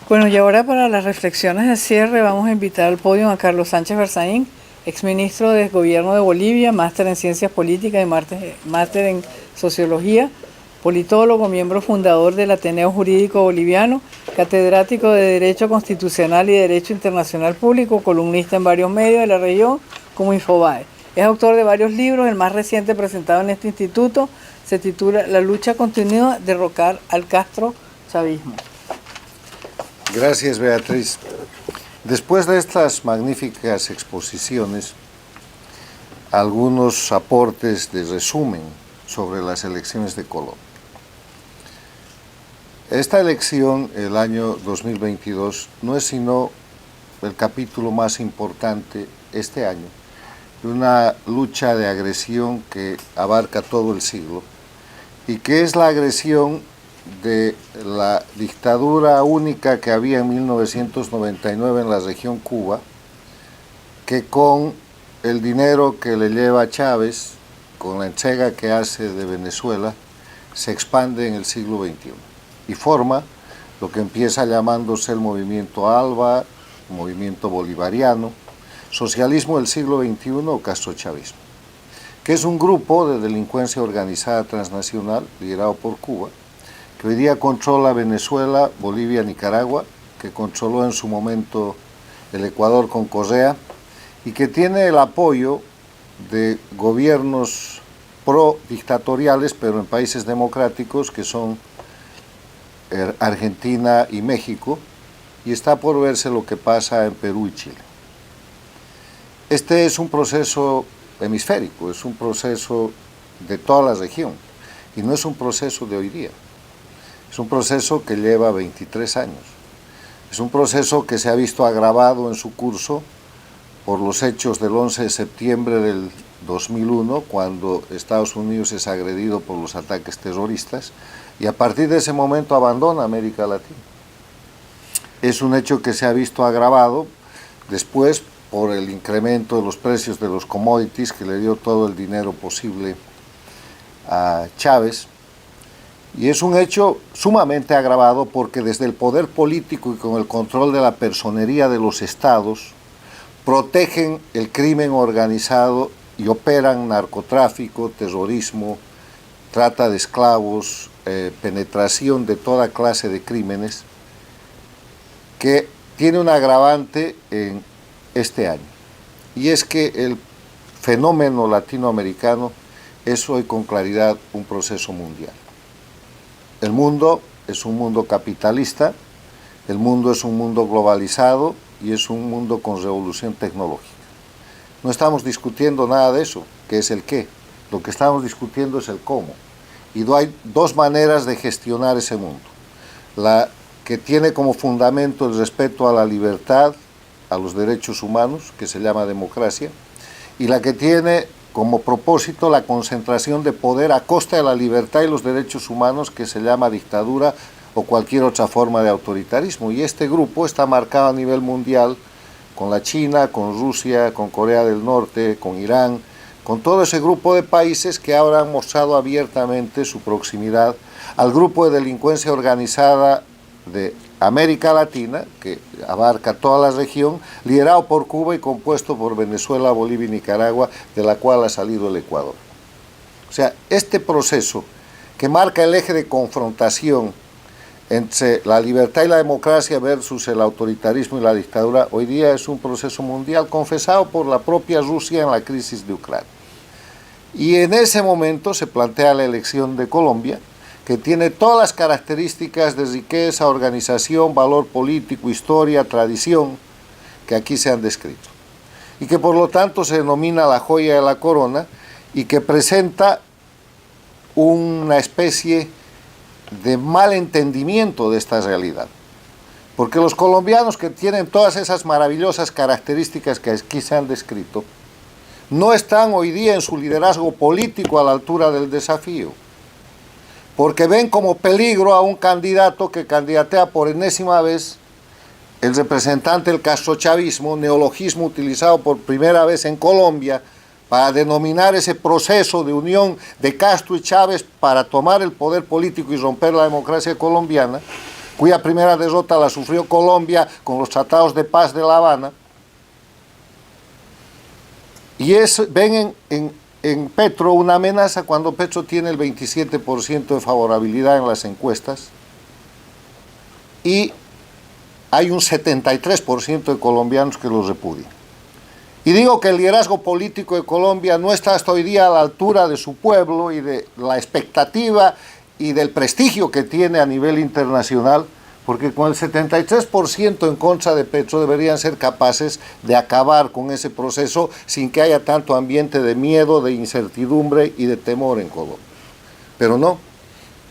Bueno, y ahora para las reflexiones de cierre vamos a invitar al podio a Carlos Sánchez Berzaín, exministro del Gobierno de Bolivia, máster en Ciencias Políticas y máster en Sociología, politólogo, miembro fundador del Ateneo Jurídico Boliviano, catedrático de Derecho Constitucional y Derecho Internacional Público, columnista en varios medios de la región como Infobae. Es autor de varios libros, el más reciente presentado en este instituto se titula La lucha continua, derrocar al Castro chavismo. Gracias, Beatriz. Después de estas magníficas exposiciones, algunos aportes de resumen sobre las elecciones de Colombia. Esta elección, el año 2022, no es sino el capítulo más importante este año de una lucha de agresión que abarca todo el siglo, y que es la agresión de la dictadura única que había en 1999 en la región Cuba, que con el dinero que le lleva Chávez, con la entrega que hace de Venezuela, se expande en el siglo XXI y forma lo que empieza llamándose el movimiento ALBA, movimiento bolivariano, socialismo del siglo XXI o castrochavismo, que es un grupo de delincuencia organizada transnacional liderado por Cuba, que hoy día controla Venezuela, Bolivia, Nicaragua, que controló en su momento el Ecuador con Correa, y que tiene el apoyo de gobiernos pro-dictatoriales, pero en países democráticos, que son Argentina y México, y está por verse lo que pasa en Perú y Chile. Este es un proceso hemisférico, es un proceso de toda la región, y no es un proceso de hoy día. Es un proceso que lleva 23 años. Es un proceso que se ha visto agravado en su curso por los hechos del 11 de septiembre del 2001, cuando Estados Unidos es agredido por los ataques terroristas, y a partir de ese momento abandona América Latina. Es un hecho que se ha visto agravado después por el incremento de los precios de los commodities, que le dio todo el dinero posible a Chávez. Y es un hecho sumamente agravado porque desde el poder político y con el control de la personería de los estados, protegen el crimen organizado y operan narcotráfico, terrorismo, trata de esclavos, penetración de toda clase de crímenes, que tiene un agravante en este año. Y es que el fenómeno latinoamericano es hoy con claridad un proceso mundial. El mundo es un mundo capitalista, el mundo es un mundo globalizado y es un mundo con revolución tecnológica. No estamos discutiendo nada de eso, que es el qué. Lo que estamos discutiendo es el cómo. Y hay dos maneras de gestionar ese mundo. La que tiene como fundamento el respeto a la libertad, a los derechos humanos, que se llama democracia, y la que tiene como propósito la concentración de poder a costa de la libertad y los derechos humanos, que se llama dictadura o cualquier otra forma de autoritarismo. Y este grupo está marcado a nivel mundial con la China, con Rusia, con Corea del Norte, con Irán, con todo ese grupo de países que ahora han mostrado abiertamente su proximidad al grupo de delincuencia organizada de América Latina, que abarca toda la región, liderado por Cuba y compuesto por Venezuela, Bolivia y Nicaragua, de la cual ha salido el Ecuador. O sea, este proceso que marca el eje de confrontación entre la libertad y la democracia versus el autoritarismo y la dictadura, hoy día es un proceso mundial confesado por la propia Rusia en la crisis de Ucrania. Y en ese momento se plantea la elección de Colombia, que tiene todas las características de riqueza, organización, valor político, historia, tradición, que aquí se han descrito. Y que por lo tanto se denomina la joya de la corona y que presenta una especie de mal entendimiento de esta realidad. Porque los colombianos, que tienen todas esas maravillosas características que aquí se han descrito, no están hoy día en su liderazgo político a la altura del desafío, porque ven como peligro a un candidato que candidatea por enésima vez, el representante del castrochavismo, neologismo utilizado por primera vez en Colombia para denominar ese proceso de unión de Castro y Chávez para tomar el poder político y romper la democracia colombiana, cuya primera derrota la sufrió Colombia con los tratados de paz de La Habana. Y ven en Petro una amenaza cuando Petro tiene el 27% de favorabilidad en las encuestas y hay un 73% de colombianos que los repudian. Y digo que el liderazgo político de Colombia no está hasta hoy día a la altura de su pueblo y de la expectativa y del prestigio que tiene a nivel internacional, porque con el 73% en contra de Petro deberían ser capaces de acabar con ese proceso sin que haya tanto ambiente de miedo, de incertidumbre y de temor en Colombia. Pero no,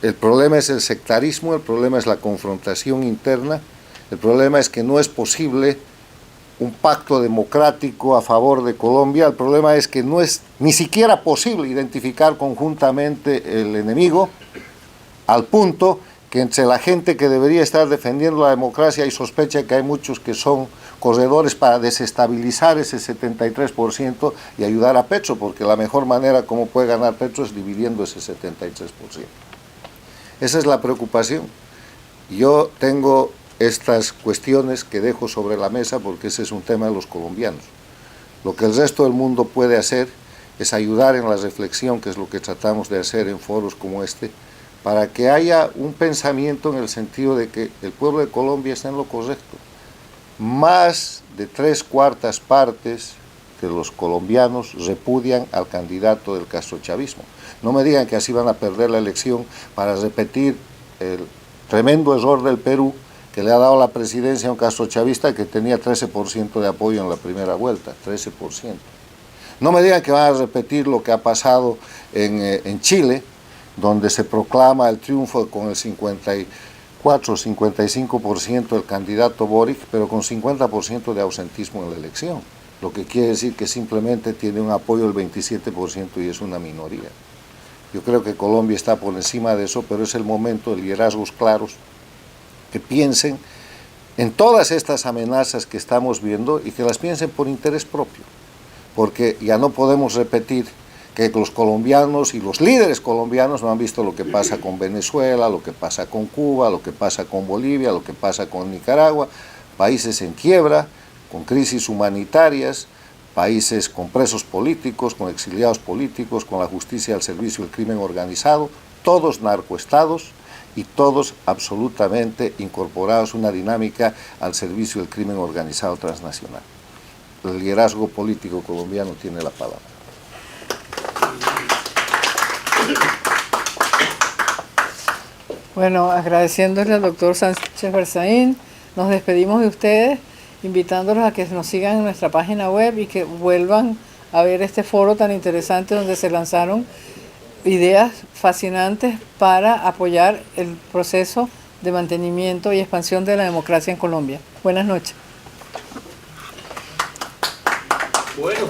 el problema es el sectarismo, el problema es la confrontación interna, el problema es que no es posible un pacto democrático a favor de Colombia, el problema es que no es ni siquiera posible identificar conjuntamente el enemigo, al punto que entre la gente que debería estar defendiendo la democracia hay sospecha que hay muchos que son corredores para desestabilizar ese 73% y ayudar a Petro, porque la mejor manera como puede ganar Petro es dividiendo ese 73%. Esa es la preocupación. Yo tengo estas cuestiones que dejo sobre la mesa porque ese es un tema de los colombianos. Lo que el resto del mundo puede hacer es ayudar en la reflexión, que es lo que tratamos de hacer en foros como este, para que haya un pensamiento en el sentido de que el pueblo de Colombia está en lo correcto. Más de 3/4 partes de los colombianos repudian al candidato del castrochavismo. No me digan que así van a perder la elección para repetir el tremendo error del Perú, que le ha dado la presidencia a un castrochavista que tenía 13% de apoyo en la primera vuelta, 13%. No me digan que van a repetir lo que ha pasado en Chile, donde se proclama el triunfo con el 54-55% del candidato Boric, pero con 50% de ausentismo en la elección, lo que quiere decir que simplemente tiene un apoyo del 27% y es una minoría. Yo creo que Colombia está por encima de eso, pero es el momento de liderazgos claros que piensen en todas estas amenazas que estamos viendo y que las piensen por interés propio, porque ya no podemos repetir que los colombianos y los líderes colombianos no han visto lo que pasa con Venezuela, lo que pasa con Cuba, lo que pasa con Bolivia, lo que pasa con Nicaragua, países en quiebra, con crisis humanitarias, países con presos políticos, con exiliados políticos, con la justicia al servicio del crimen organizado, todos narcoestados y todos absolutamente incorporados a una dinámica al servicio del crimen organizado transnacional. El liderazgo político colombiano tiene la palabra. Bueno, agradeciéndole al doctor Sánchez Berzaín, nos despedimos de ustedes, invitándolos a que nos sigan en nuestra página web y que vuelvan a ver este foro tan interesante donde se lanzaron ideas fascinantes para apoyar el proceso de mantenimiento y expansión de la democracia en Colombia. Buenas noches. Bueno.